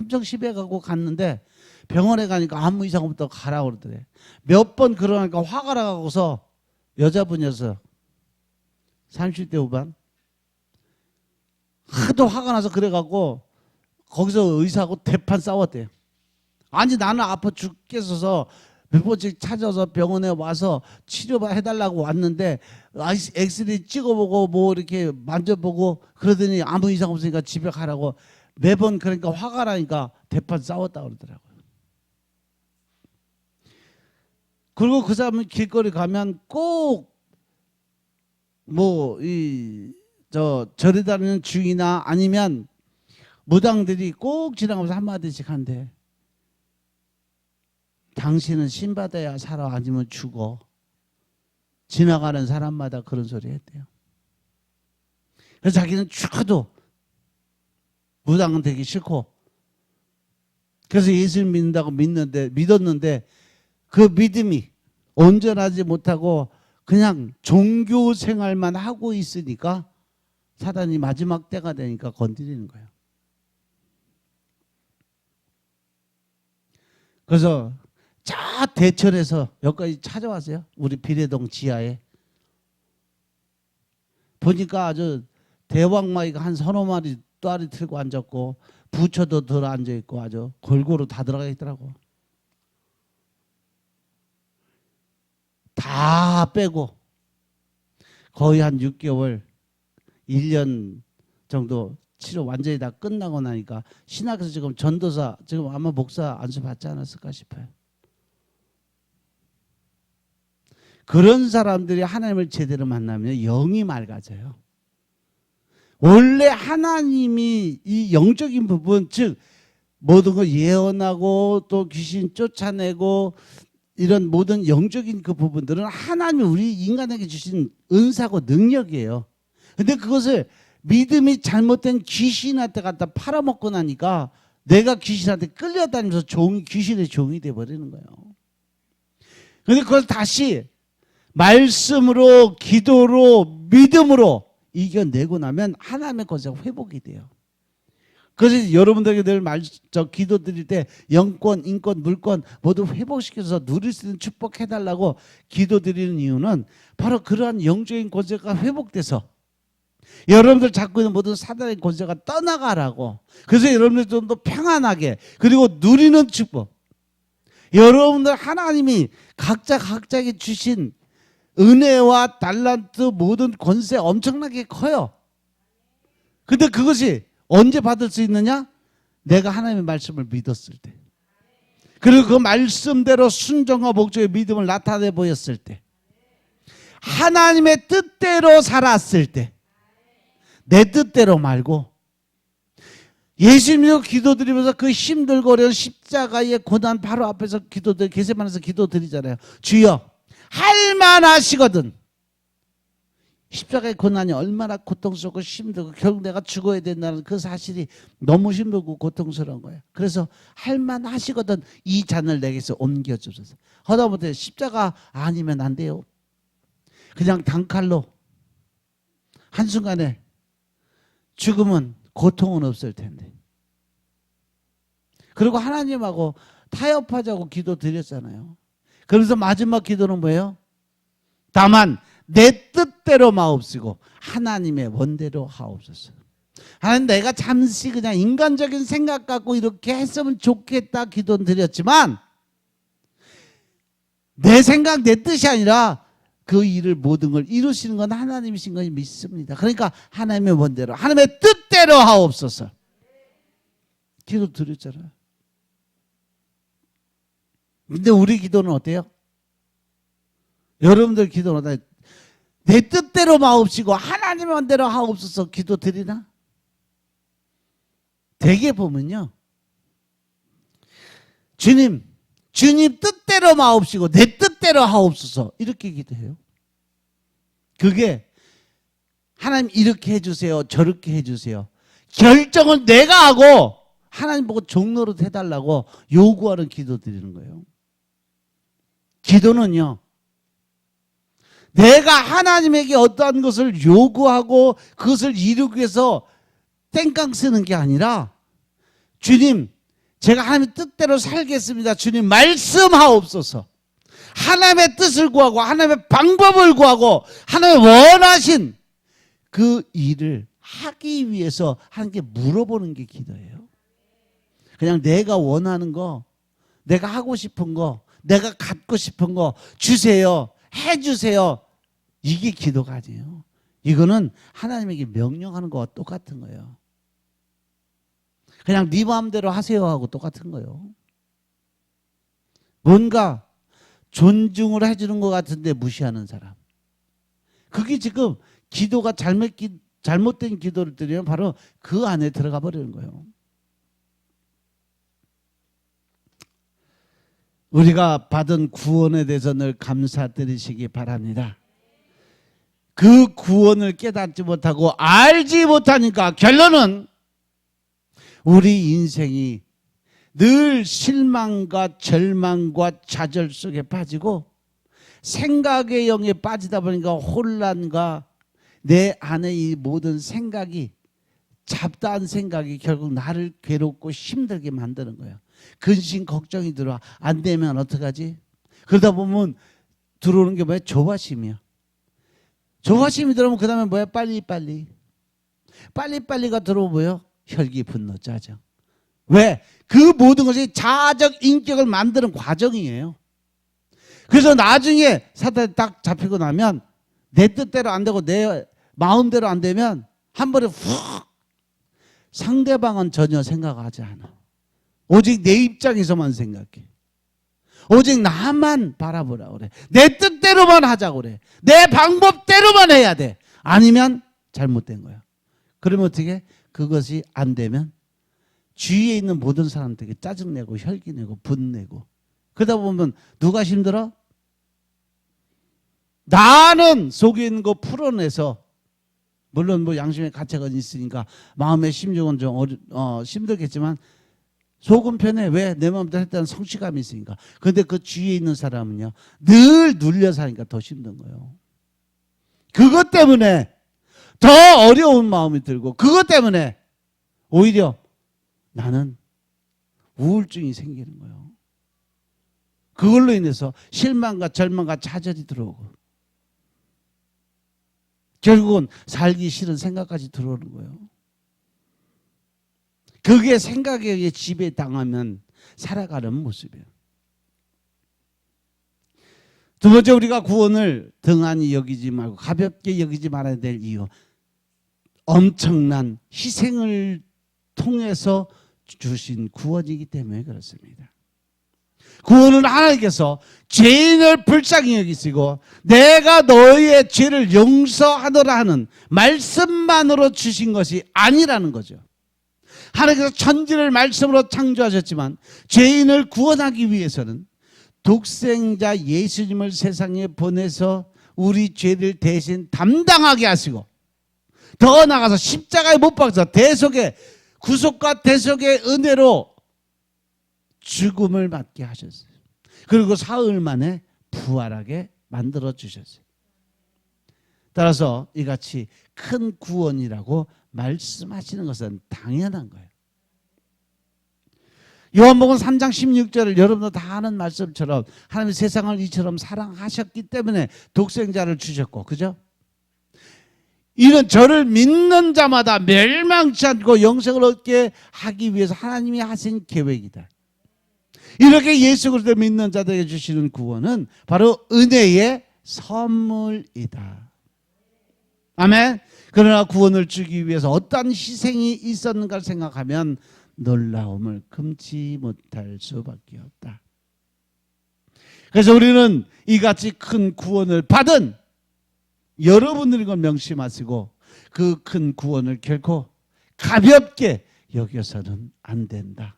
Speaker 1: 엄청 심해가고 갔는데 병원에 가니까 아무 이상 없다고 가라고 그러더래. 몇 번 그러니까 화가 나가고서 여자분이어서 30대 후반 하도 화가 나서 그래갖고 거기서 의사하고 대판 싸웠대요. 아니 나는 아파 죽겠어서 몇 번씩 찾아서 병원에 와서 치료해달라고 왔는데 엑스레이 찍어보고 뭐 이렇게 만져보고 그러더니 아무 이상 없으니까 집에 가라고 매번 그러니까 화가 나니까 대판 싸웠다고 그러더라고요. 그리고 그 사람은 길거리 가면 꼭 뭐 절에 다니는 중이나 아니면 무당들이 꼭 지나가면서 한마디씩 한대. 당신은 신받아야 살아 아니면 죽어. 지나가는 사람마다 그런 소리 했대요. 그래서 자기는 죽어도 무당은 되기 싫고 그래서 예수를 믿는다고 믿었는데 그 믿음이 온전하지 못하고 그냥 종교 생활만 하고 있으니까 사단이 마지막 때가 되니까 건드리는 거예요. 그래서 저 대천에서 여기까지 찾아왔어요. 우리 비례동 지하에. 보니까 아주 대왕마이가 한 서너 마리 또아리 틀고 앉았고 부처도 들어 앉아있고 아주 골고루 다 들어가 있더라고. 다 빼고 거의 한 6개월 1년 정도 치료 완전히 다 끝나고 나니까 신학에서 지금 전도사 지금 아마 목사 안수 받지 않았을까 싶어요. 그런 사람들이 하나님을 제대로 만나면 영이 맑아져요. 원래 하나님이 이 영적인 부분 즉 모든 걸 예언하고 또 귀신 쫓아내고 이런 모든 영적인 그 부분들은 하나님이 우리 인간에게 주신 은사고 능력이에요. 근데 그것을 믿음이 잘못된 귀신한테 갖다 팔아먹고 나니까 내가 귀신한테 끌려다니면서 귀신의 종이 돼버리는 거예요. 근데 그걸 다시 말씀으로 기도로 믿음으로 이겨내고 나면 하나님의 권세가 회복이 돼요. 그래서 여러분들에게 늘 기도 드릴 때 영권, 인권, 물권 모두 회복시켜서 누릴 수 있는 축복 해달라고 기도 드리는 이유는 바로 그러한 영적인 권세가 회복돼서 여러분들 잡고 있는 모든 사단의 권세가 떠나가라고. 그래서 여러분들 좀 더 평안하게 그리고 누리는 축복. 여러분들 하나님이 각자에게 주신 은혜와 달란트 모든 권세 엄청나게 커요. 근데 그것이 언제 받을 수 있느냐? 내가 하나님의 말씀을 믿었을 때. 그리고 그 말씀대로 순종과 목적의 믿음을 나타내 보였을 때. 하나님의 뜻대로 살았을 때. 내 뜻대로 말고 예수님도 기도드리면서 그 힘들고 어려운 십자가의 고난 바로 앞에서 게세마네에서 기도드리잖아요. 주여 할만하시거든. 십자가의 고난이 얼마나 고통스럽고 힘들고 결국 내가 죽어야 된다는 그 사실이 너무 힘들고 고통스러운 거예요. 그래서 할만하시거든 이 잔을 내게서 옮겨주소서. 하다못해 십자가 아니면 안 돼요. 그냥 단칼로 한순간에 죽으면 고통은 없을 텐데. 그리고 하나님하고 타협하자고 기도 드렸잖아요. 그래서 마지막 기도는 뭐예요? 다만 내 뜻대로 마옵시고 하나님의 원대로 하옵소서. 하나님 내가 잠시 그냥 인간적인 생각 갖고 이렇게 했으면 좋겠다 기도는 드렸지만 내 생각 내 뜻이 아니라 그 일을 모든 걸 이루시는 건 하나님이신 걸 믿습니다. 그러니까 하나님의 원대로 하나님의 뜻대로 하옵소서. 기도 드렸잖아요. 근데 우리 기도는 어때요? 여러분들 기도는 어때요? 내 뜻대로 마옵시고 하나님의 원대로 하옵소서 기도 드리나? 대개 보면요. 주님 뜻대로 마옵시고 내 뜻대로 하옵소서 이렇게 기도해요. 그게 하나님 이렇게 해주세요 저렇게 해주세요 결정은 내가 하고 하나님 보고 종로릇 해달라고 요구하는 기도 드리는 거예요. 기도는요 내가 하나님에게 어떠한 것을 요구하고 그것을 이루기 위해서 땡깡 쓰는 게 아니라 주님 제가 하나님의 뜻대로 살겠습니다. 주님 말씀하옵소서. 하나님의 뜻을 구하고 하나님의 방법을 구하고 하나님의 원하신 그 일을 하기 위해서 하나님께 물어보는 게 기도예요. 그냥 내가 원하는 거, 내가 하고 싶은 거, 내가 갖고 싶은 거 주세요. 해주세요. 이게 기도가 아니에요. 이거는 하나님에게 명령하는 거와 똑같은 거예요. 그냥 네 마음대로 하세요 하고 똑같은 거예요. 뭔가 존중을 해주는 것 같은데 무시하는 사람. 그게 지금 기도가 잘못된 기도를 드리면 바로 그 안에 들어가 버리는 거예요. 우리가 받은 구원에 대해서 늘 감사드리시기 바랍니다. 그 구원을 깨닫지 못하고 알지 못하니까 결론은 우리 인생이 늘 실망과 절망과 좌절 속에 빠지고 생각의 영에 빠지다 보니까 혼란과 내 안에 이 모든 생각이 잡다한 생각이 결국 나를 괴롭고 힘들게 만드는 거예요. 근심 걱정이 들어와. 안 되면 어떡하지? 그러다 보면 들어오는 게 뭐야? 조바심이야. 조바심이 들어오면 그 다음에 뭐야? 빨리빨리가 들어오면 뭐예요? 혈기, 분노, 짜증. 왜? 그 모든 것이 자아적 인격을 만드는 과정이에요. 그래서 나중에 사탄이 딱 잡히고 나면 내 뜻대로 안 되고 내 마음대로 안 되면 한 번에 훅 상대방은 전혀 생각하지 않아. 오직 내 입장에서만 생각해. 오직 나만 바라보라 그래. 내 뜻대로만 하자고 그래. 내 방법대로만 해야 돼. 아니면 잘못된 거야. 그러면 어떻게? 그것이 안 되면 주위에 있는 모든 사람들에게 짜증내고 혈기내고 분내고 그러다 보면 누가 힘들어? 나는 속에 있는 거 풀어내서 물론 뭐 양심의 가책은 있으니까 마음의 심정은 좀 힘들겠지만 속은 편해. 왜? 내 마음대로 했다는 성취감이 있으니까. 그런데 그 주위에 있는 사람은요 늘 눌려 사니까 더 힘든 거예요. 그것 때문에 더 어려운 마음이 들고 그것 때문에 오히려 나는 우울증이 생기는 거예요. 그걸로 인해서 실망과 절망과 좌절이 들어오고 결국은 살기 싫은 생각까지 들어오는 거예요. 그게 생각에 의해 지배당하면 살아가는 모습이에요. 두 번째 우리가 구원을 등한히 여기지 말고 가볍게 여기지 말아야 될 이유. 엄청난 희생을 통해서 주신 구원이기 때문에 그렇습니다. 구원은 하나님께서 죄인을 불쌍히 여기시고 내가 너희의 죄를 용서하노라 하는 말씀만으로 주신 것이 아니라는 거죠. 하나님께서 천지를 말씀으로 창조하셨지만 죄인을 구원하기 위해서는 독생자 예수님을 세상에 보내서 우리 죄를 대신 담당하게 하시고 더 나아가서 십자가에 못 박아서 대속의 구속과 대속의 은혜로 죽음을 맞게 하셨어요. 그리고 사흘 만에 부활하게 만들어 주셨어요. 따라서 이같이 큰 구원이라고 말씀하시는 것은 당연한 거예요. 요한복음 3장 16절을 여러분도 다 아는 말씀처럼 하나님이 세상을 이처럼 사랑하셨기 때문에 독생자를 주셨고, 그죠? 이는 저를 믿는 자마다 멸망치 않고 영생을 얻게 하기 위해서 하나님이 하신 계획이다. 이렇게 예수 그리스도 믿는 자들에게 주시는 구원은 바로 은혜의 선물이다. 아멘. 그러나 구원을 주기 위해서 어떤 희생이 있었는가를 생각하면 놀라움을 금치 못할 수밖에 없다. 그래서 우리는 이같이 큰 구원을 받은 여러분들이 걸 명심하시고 그 큰 구원을 결코 가볍게 여겨서는 안 된다.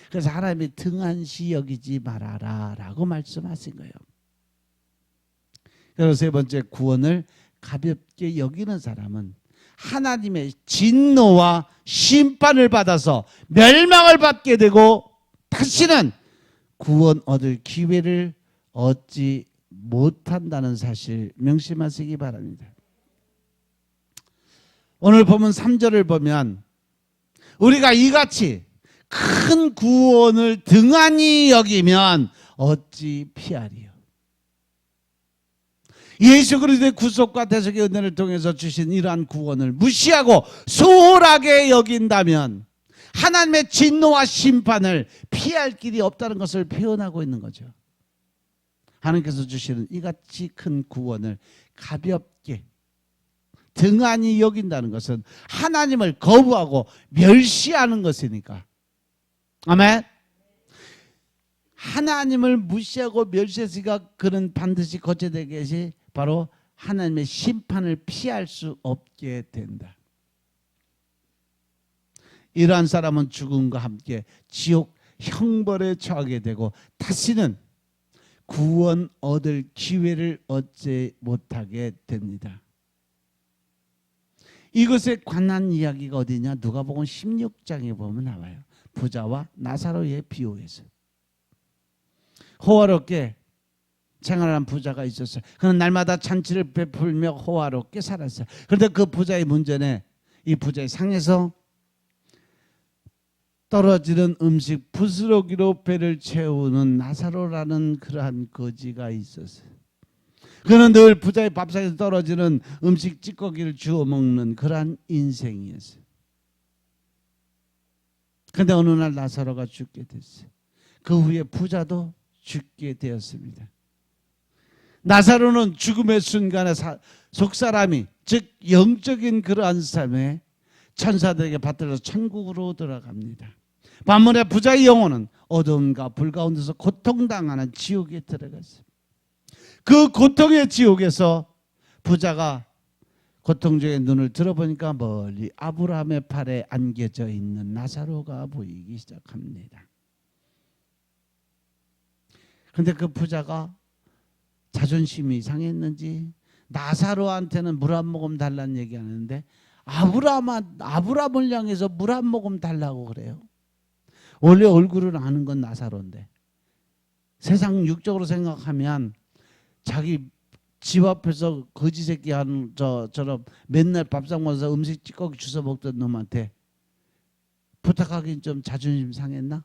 Speaker 1: 그래서 하나님이 등한시 여기지 말아라 라고 말씀하신 거예요. 그리고 세 번째, 구원을 가볍게 여기는 사람은 하나님의 진노와 심판을 받아서 멸망을 받게 되고 다시는 구원 얻을 기회를 얻지 못한다는 사실 명심하시기 바랍니다. 오늘 보면 3절을 보면 우리가 이같이 큰 구원을 등한히 여기면 어찌 피하리요. 예수 그리스도의 구속과 대속의 은혜를 통해서 주신 이러한 구원을 무시하고 소홀하게 여긴다면 하나님의 진노와 심판을 피할 길이 없다는 것을 표현하고 있는 거죠. 하나님께서 주시는 이같이 큰 구원을 가볍게 등한히 여긴다는 것은 하나님을 거부하고 멸시하는 것이니까. 아멘. 하나님을 무시하고 멸시했으니까 그는 반드시 거쳐되게 것이 바로 하나님의 심판을 피할 수 없게 된다. 이러한 사람은 죽음과 함께 지옥 형벌에 처하게 되고 다시는 구원 얻을 기회를 얻지 못하게 됩니다. 이것에 관한 이야기가 어디냐? 누가복음 16장에 보면 나와요. 부자와 나사로의 비유에서. 호화롭게 생활한 부자가 있었어요. 그는 날마다 잔치를 베풀며 호화롭게 살았어요. 그런데 그 부자의 문제는 이 부자의 상에서 떨어지는 음식 부스러기로 배를 채우는 나사로라는 그러한 거지가 있었어요. 그는 늘 부자의 밥상에서 떨어지는 음식 찌꺼기를 주워 먹는 그러한 인생이었어요. 그런데 어느 날 나사로가 죽게 됐어요. 그 후에 부자도 죽게 되었습니다. 나사로는 죽음의 순간에 속사람이 즉 영적인 그러한 삶에 천사들에게 받들어서 천국으로 들어갑니다. 반면에 부자의 영혼은 어둠과 불 가운데서 고통당하는 지옥에 들어갔어요. 그 고통의 지옥에서 부자가 고통 중에 눈을 들어보니까 멀리 아브라함의 팔에 안겨져 있는 나사로가 보이기 시작합니다. 그런데 그 부자가 자존심이 상했는지 나사로한테는 물 한 모금 달라는 얘기하는데 아브라함을 향해서 물 한 모금 달라고 그래요. 원래 얼굴을 아는 건 나사로인데 세상 육적으로 생각하면 자기 집 앞에서 거지 새끼 하는 저처럼 맨날 밥상 먹어서 음식 찌꺼기 주워 먹던 놈한테 부탁하긴 좀 자존심 상했나?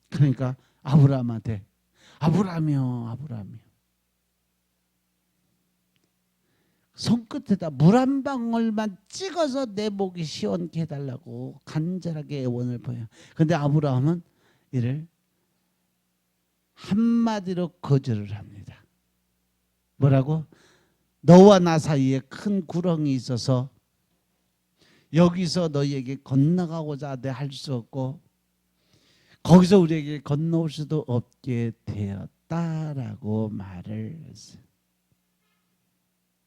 Speaker 1: 그러니까 아브라함한테 아브라함이요. 손끝에다 물 한 방울만 찍어서 내 목이 시원케 해달라고 간절하게 애원을 보여요. 그런데 아브라함은 이를 한마디로 거절을 합니다. 뭐라고? 너와 나 사이에 큰 구렁이 있어서 여기서 너희에게 건너가고자 할 수 없고 거기서 우리에게 건너올 수도 없게 되었다라고 말을 했어요.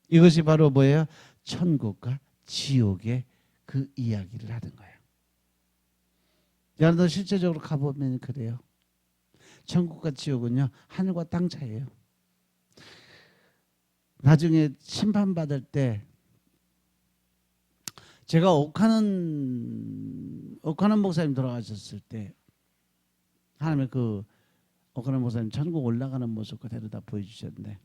Speaker 1: 이것이 바로 뭐예요? 천국과 지옥의 그 이야기를 하는 거예요. 여러분들 실제적으로 가보면 그래요. 천국과 지옥은요, 하늘과 땅 차이예요. 나중에 심판받을 때 제가 옥하는 목사님 돌아가셨을 때 하나님의 그 옥하는 목사님 천국 올라가는 모습 그대로 다 보여주셨는데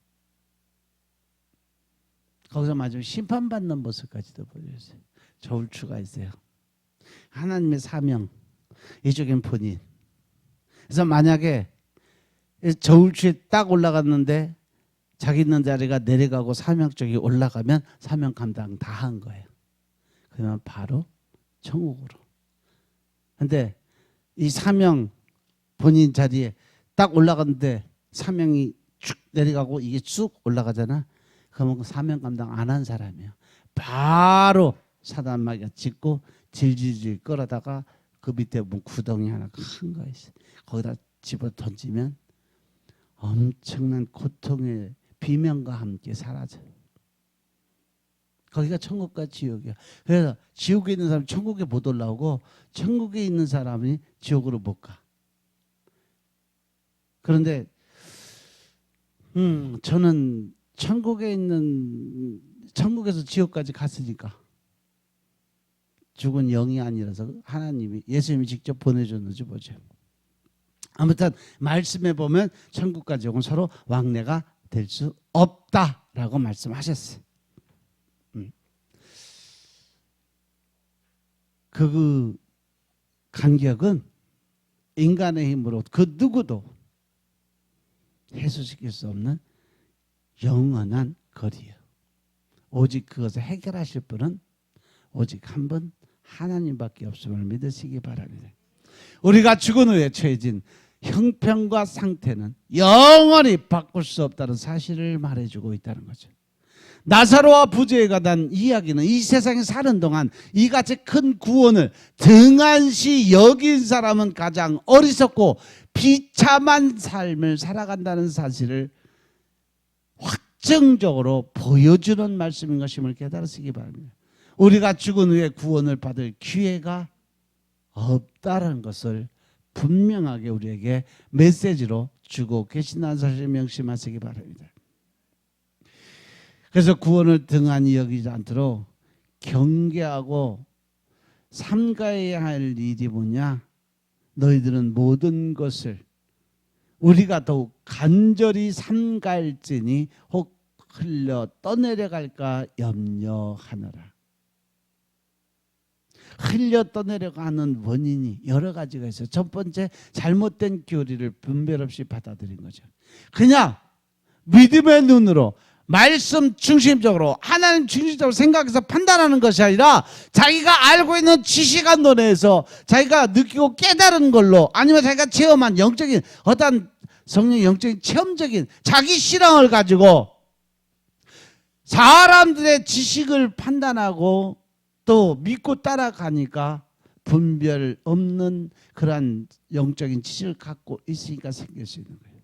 Speaker 1: 거기서 마지막에 심판받는 모습까지도 보여주셨어요. 저울추가 있어요. 하나님의 사명, 이쪽엔 본인. 그래서 만약에 저울추에 딱 올라갔는데 자기 있는 자리가 내려가고 사명 쪽이 올라가면 사명 감당 다 한 거예요. 그러면 바로 천국으로. 근데 이 사명 본인 자리에 딱 올라갔는데 사명이 쭉 내려가고 이게 쭉 올라가잖아. 그러면 사명 감당 안 한 사람이에요. 바로 사단마귀가 짚고 질질질 끌어다가 그 밑에 뭐 구덩이 하나 큰 거 있어요. 거기다 집어 던지면 엄청난 고통의 비명과 함께 사라져요. 거기가 천국과 지옥이야. 그래서 지옥에 있는 사람은 천국에 못 올라오고 천국에 있는 사람이 지옥으로 못 가. 그런데 저는 천국에서 지옥까지 갔으니까 죽은 영이 아니라서 하나님이 예수님이 직접 보내줬는지 보죠. 아무튼 말씀에 보면 천국과 지옥은 서로 왕래가 될 수 없다라고 말씀하셨어요. 그 간격은 인간의 힘으로 그 누구도 해소시킬 수 없는 영원한 거리예요. 오직 그것을 해결하실 분은 오직 한 분 하나님밖에 없음을 믿으시기 바랍니다. 우리가 죽은 후에 처해진 형편과 상태는 영원히 바꿀 수 없다는 사실을 말해주고 있다는 거죠. 나사로와 부자에 관한 이야기는 이 세상에 사는 동안 이같이 큰 구원을 등한시 여긴 사람은 가장 어리석고 비참한 삶을 살아간다는 사실을 확정적으로 보여주는 말씀인 것임을 깨달으시기 바랍니다. 우리가 죽은 후에 구원을 받을 기회가 없다는 것을 분명하게 우리에게 메시지로 주고 계신다는 사실을 명심하시기 바랍니다. 그래서 구원을 등한히 여기지 않도록 경계하고 삼가해야 할 일이 뭐냐? 너희들은 모든 것을 우리가 더욱 간절히 삼갈지니 혹 흘려 떠내려갈까 염려하노라. 흘려 떠내려가는 원인이 여러 가지가 있어요. 첫 번째, 잘못된 교리를 분별 없이 받아들인 거죠. 그냥 믿음의 눈으로 말씀 중심적으로 하나님 중심적으로 생각해서 판단하는 것이 아니라 자기가 알고 있는 지식한 논에서 자기가 느끼고 깨달은 걸로 아니면 자기가 체험한 영적인 어떤 성령의 영적인 체험적인 자기 신앙을 가지고 사람들의 지식을 판단하고 또 믿고 따라가니까 분별 없는 그러한 영적인 지식을 갖고 있으니까 생길 수 있는 거예요.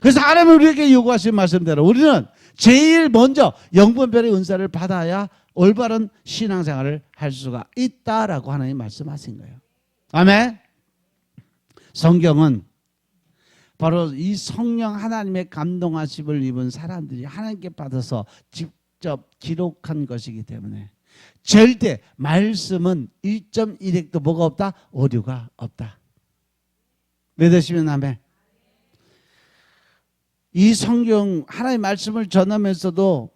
Speaker 1: 그래서 하나님은 우리에게 요구하신 말씀대로 우리는 제일 먼저 영분별의 은사를 받아야 올바른 신앙생활을 할 수가 있다라고 하나님 말씀하신 거예요. 아멘. 성경은 바로 이 성령 하나님의 감동하심을 입은 사람들이 하나님께 받아서 직접 기록한 것이기 때문에 절대 말씀은 1.1획도 뭐가 없다? 오류가 없다. 믿으시면 아멘. 이 성경 하나님의 말씀을 전하면서도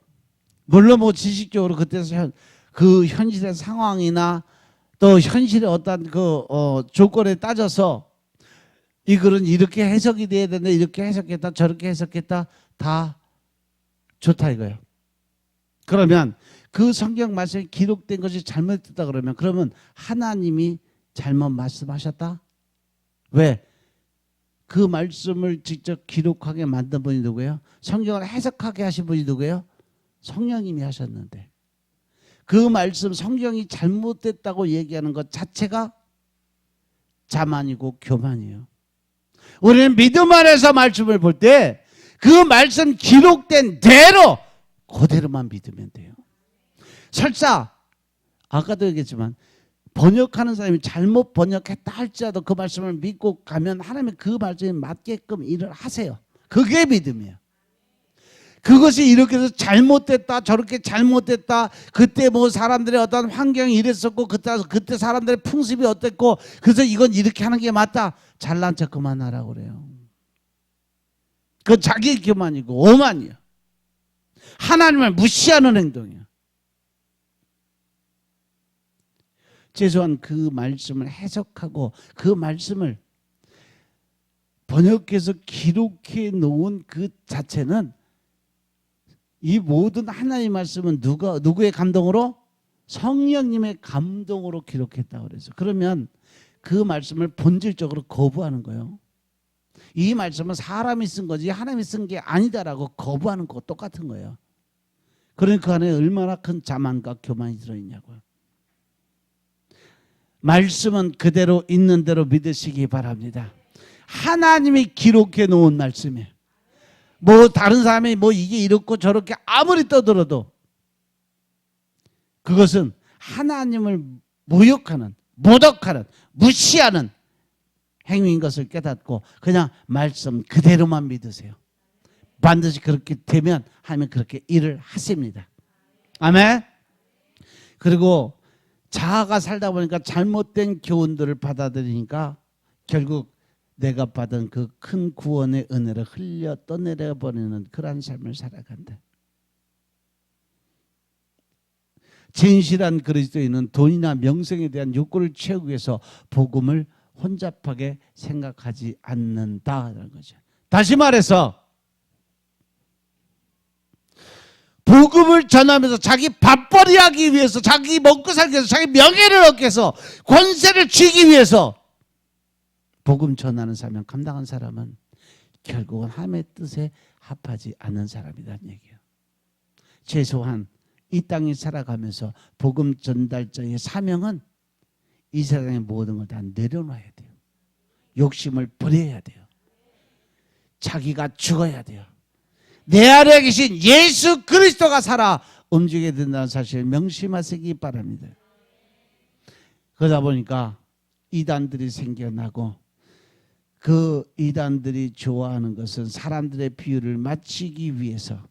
Speaker 1: 물론 뭐 지식적으로 그때 그 현실의 상황이나 또 현실의 어떤 조건에 따져서 이 글은 이렇게 해석이 돼야 되는데 이렇게 해석했다 저렇게 해석했다 다 좋다 이거예요. 그러면 그 성경 말씀이 기록된 것이 잘못됐다 그러면 하나님이 잘못 말씀하셨다? 왜? 그 말씀을 직접 기록하게 만든 분이 누구예요? 성경을 해석하게 하신 분이 누구예요? 성령님이 하셨는데 그 말씀 성경이 잘못됐다고 얘기하는 것 자체가 자만이고 교만이에요. 우리는 믿음 안에서 말씀을 볼 때 그 말씀 기록된 대로 그대로만 믿으면 돼요. 설사 아까도 얘기했지만 번역하는 사람이 잘못 번역했다 할지라도 그 말씀을 믿고 가면 하나님이 그 말씀에 맞게끔 일을 하세요. 그게 믿음이에요. 그것이 이렇게 해서 잘못됐다 저렇게 잘못됐다 그때 뭐 사람들의 어떤 환경이 이랬었고 그때 사람들의 풍습이 어땠고 그래서 이건 이렇게 하는 게 맞다. 잘난 척 그만하라고 그래요. 그건 자기 교만이고 오만이야. 하나님을 무시하는 행동이야. 최소한 그 말씀을 해석하고 그 말씀을 번역해서 기록해 놓은 그 자체는 이 모든 하나님의 말씀은 누구의 감동으로? 성령님의 감동으로 기록했다고 그래서 그러면 그 말씀을 본질적으로 거부하는 거예요. 이 말씀은 사람이 쓴 거지 하나님이 쓴 게 아니다라고 거부하는 거 똑같은 거예요. 그러니 그 안에 얼마나 큰 자만과 교만이 들어있냐고요. 말씀은 그대로 있는 대로 믿으시기 바랍니다. 하나님이 기록해 놓은 말씀이에요. 뭐 다른 사람이 뭐 이게 이렇고 저렇게 아무리 떠들어도 그것은 하나님을 모욕하는, 모독하는, 무시하는 행위인 것을 깨닫고 그냥 말씀 그대로만 믿으세요. 반드시 그렇게 되면 하나님은 그렇게 일을 하십니다. 아멘. 그리고 자아가 살다 보니까 잘못된 교훈들을 받아들이니까 결국 내가 받은 그 큰 구원의 은혜를 흘려 떠내려 버리는 그러한 삶을 살아간다. 진실한 그리스도인은 돈이나 명성에 대한 욕구를 채우기 위해서 복음을 혼잡하게 생각하지 않는다라는 거죠. 다시 말해서 복음을 전하면서 자기 밥벌이 하기 위해서 자기 먹고 살기 위해서 자기 명예를 얻기 위해서 권세를 쥐기 위해서 복음 전하는 사명 감당한 사람은 결국은 하나님의 뜻에 합하지 않는 사람이라는 얘기예요. 최소한 이 땅에 살아가면서 복음 전달자의 사명은 이 세상의 모든 걸 다 내려놔야 돼요. 욕심을 버려야 돼요. 자기가 죽어야 돼요. 내 안에 계신 예수 그리스도가 살아 움직이게 된다는 사실을 명심하시기 바랍니다. 그러다 보니까 이단들이 생겨나고 그 이단들이 좋아하는 것은 사람들의 비유를 맞추기 위해서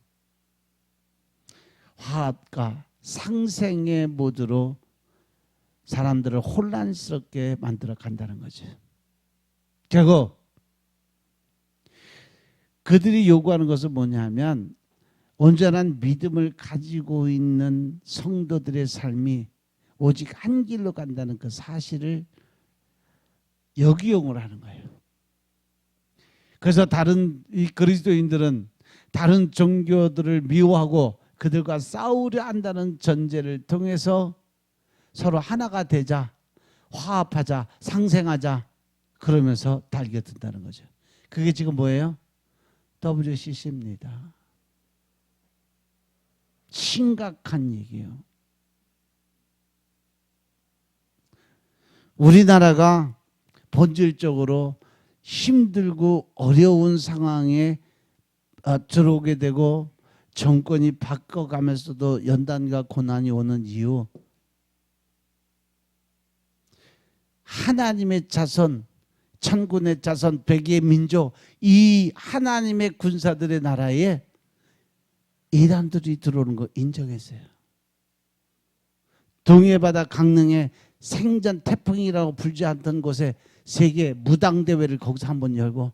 Speaker 1: 화합과 상생의 모드로 사람들을 혼란스럽게 만들어 간다는 거죠. 결국 그들이 요구하는 것은 뭐냐면 온전한 믿음을 가지고 있는 성도들의 삶이 오직 한 길로 간다는 그 사실을 역이용을 하는 거예요. 그래서 다른 이 그리스도인들은 다른 종교들을 미워하고 그들과 싸우려 한다는 전제를 통해서 서로 하나가 되자, 화합하자, 상생하자 그러면서 달겨든다는 거죠. 그게 지금 뭐예요? WCC입니다. 심각한 얘기예요. 우리나라가 본질적으로 힘들고 어려운 상황에 들어오게 되고 정권이 바꿔가면서도 연단과 고난이 오는 이유, 하나님의 자손, 천군의 자손, 백의 민족, 이 하나님의 군사들의 나라에 이단들이 들어오는 거 인정했어요. 동해바다 강릉에 생전 태풍이라고 불지 않던 곳에 세계 무당대회를 거기서 한번 열고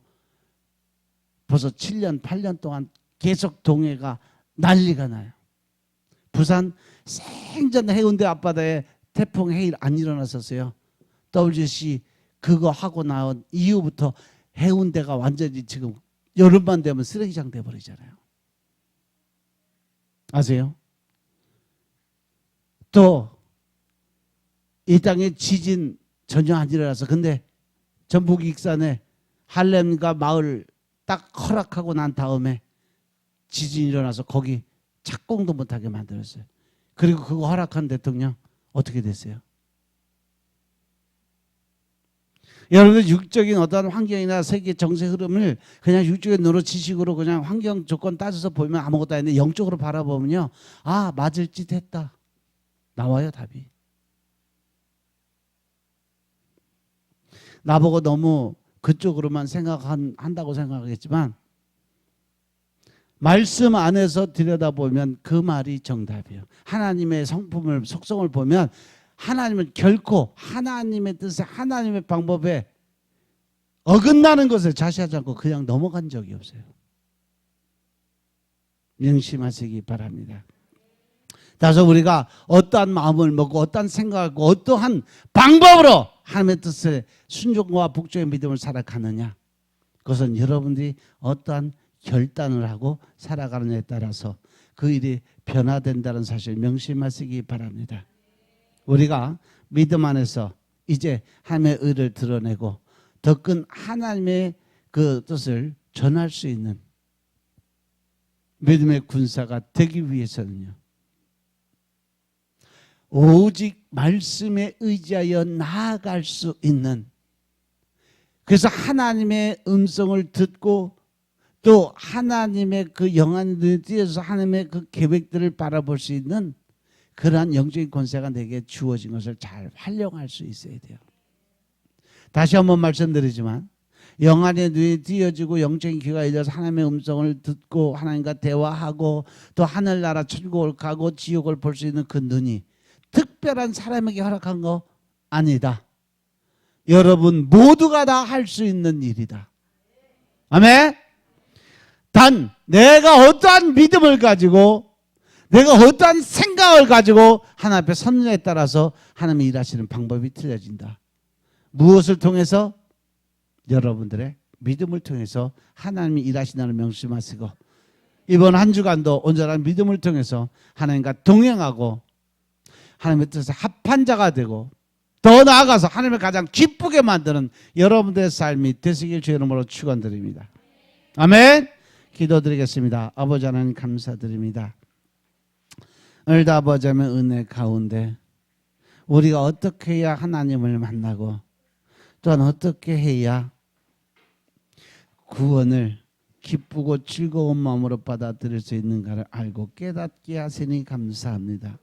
Speaker 1: 벌써 7년, 8년 동안 계속 동해가 난리가 나요. 부산 생전 해운대 앞바다에 태풍 해일 안 일어났었어요. WC 그거 하고 나온 이후부터 해운대가 완전히 지금 여름만 되면 쓰레기장 돼버리잖아요. 아세요? 또 이 땅에 지진 전혀 안 일어나서 근데 전북 익산에 할렘과 마을 딱 허락하고 난 다음에 지진이 일어나서 거기 착공도 못하게 만들었어요. 그리고 그거 허락한 대통령 어떻게 됐어요? 여러분들 육적인 어떤 환경이나 세계 정세 흐름을 그냥 육적인 눈으로 지식으로 그냥 환경 조건 따져서 보면 아무것도 아닌데 영적으로 바라보면요, 아, 맞을 짓 했다. 나와요, 답이. 나보고 너무 그쪽으로만 생각한다고 생각하겠지만 말씀 안에서 들여다보면 그 말이 정답이에요. 하나님의 성품을, 속성을 보면 하나님은 결코 하나님의 뜻에, 하나님의 방법에 어긋나는 것을 자시하지 않고 그냥 넘어간 적이 없어요. 명심하시기 바랍니다. 따라서 우리가 어떠한 마음을 먹고 어떠한 생각하고 어떠한 방법으로 하나님의 뜻에 순종과 복종의 믿음을 살아가느냐, 그것은 여러분들이 어떠한 결단을 하고 살아가느냐에 따라서 그 일이 변화된다는 사실 명심하시기 바랍니다. 우리가 믿음 안에서 이제 하나님의 의를 드러내고 더 큰 하나님의 그 뜻을 전할 수 있는 믿음의 군사가 되기 위해서는요, 오직 말씀에 의지하여 나아갈 수 있는, 그래서 하나님의 음성을 듣고 또 하나님의 그 영안에 뛰어서 하나님의 그 계획들을 바라볼 수 있는 그러한 영적인 권세가 내게 주어진 것을 잘 활용할 수 있어야 돼요. 다시 한번 말씀드리지만 영안의 눈이 띄어지고 영적인 귀가 열려서 하나님의 음성을 듣고 하나님과 대화하고 또 하늘나라 천국을 가고 지옥을 볼 수 있는 그 눈이 특별한 사람에게 허락한 거 아니다. 여러분 모두가 다 할 수 있는 일이다. 아멘. 단 내가 어떠한 믿음을 가지고 내가 어떠한 생각을 가지고 하나님 앞에 섰느냐에 따라서 하나님이 일하시는 방법이 틀려진다. 무엇을 통해서? 여러분들의 믿음을 통해서 하나님이 일하신다는 명심하시고 이번 한 주간도 온전한 믿음을 통해서 하나님과 동행하고 하나님의 뜻에 합한 자가 되고 더 나아가서 하나님을 가장 기쁘게 만드는 여러분들의 삶이 되시길 주의 이름으로 축원드립니다. 아멘. 기도드리겠습니다. 아버지 하나님 감사드립니다. 오늘도 아버지 하나님의 은혜 가운데 우리가 어떻게 해야 하나님을 만나고 또한 어떻게 해야 구원을 기쁘고 즐거운 마음으로 받아들일 수 있는가를 알고 깨닫게 하시니 감사합니다.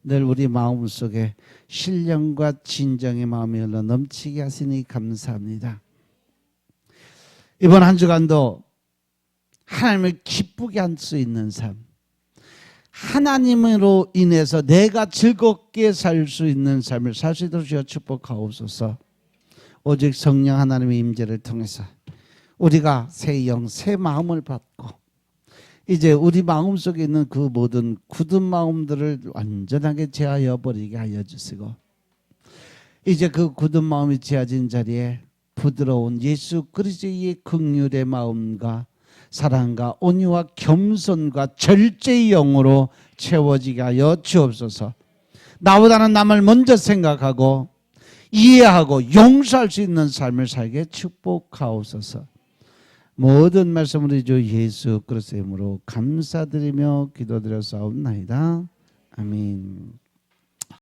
Speaker 1: 늘 우리 마음속에 신령과 진정의 마음이 흘러 넘치게 하시니 감사합니다. 이번 한 주간도 하나님을 기쁘게 할 수 있는 삶, 하나님으로 인해서 내가 즐겁게 살 수 있는 삶을 살 수 있도록 주여 축복하옵소서. 오직 성령 하나님의 임재를 통해서 우리가 새 영, 새 마음을 받고 이제 우리 마음속에 있는 그 모든 굳은 마음들을 완전하게 제하여 버리게 하여 주시고 이제 그 굳은 마음이 제하진 자리에 부드러운 예수 그리스도의 긍휼의 마음과 사랑과 온유와 겸손과 절제의 영으로 채워지게 하여 주옵소서. 나보다는 남을 먼저 생각하고 이해하고 용서할 수 있는 삶을 살게 축복하옵소서. 모든 말씀을 주 예수 그리스도의 이름으로 감사드리며 기도드려 싸움나이다. 아멘.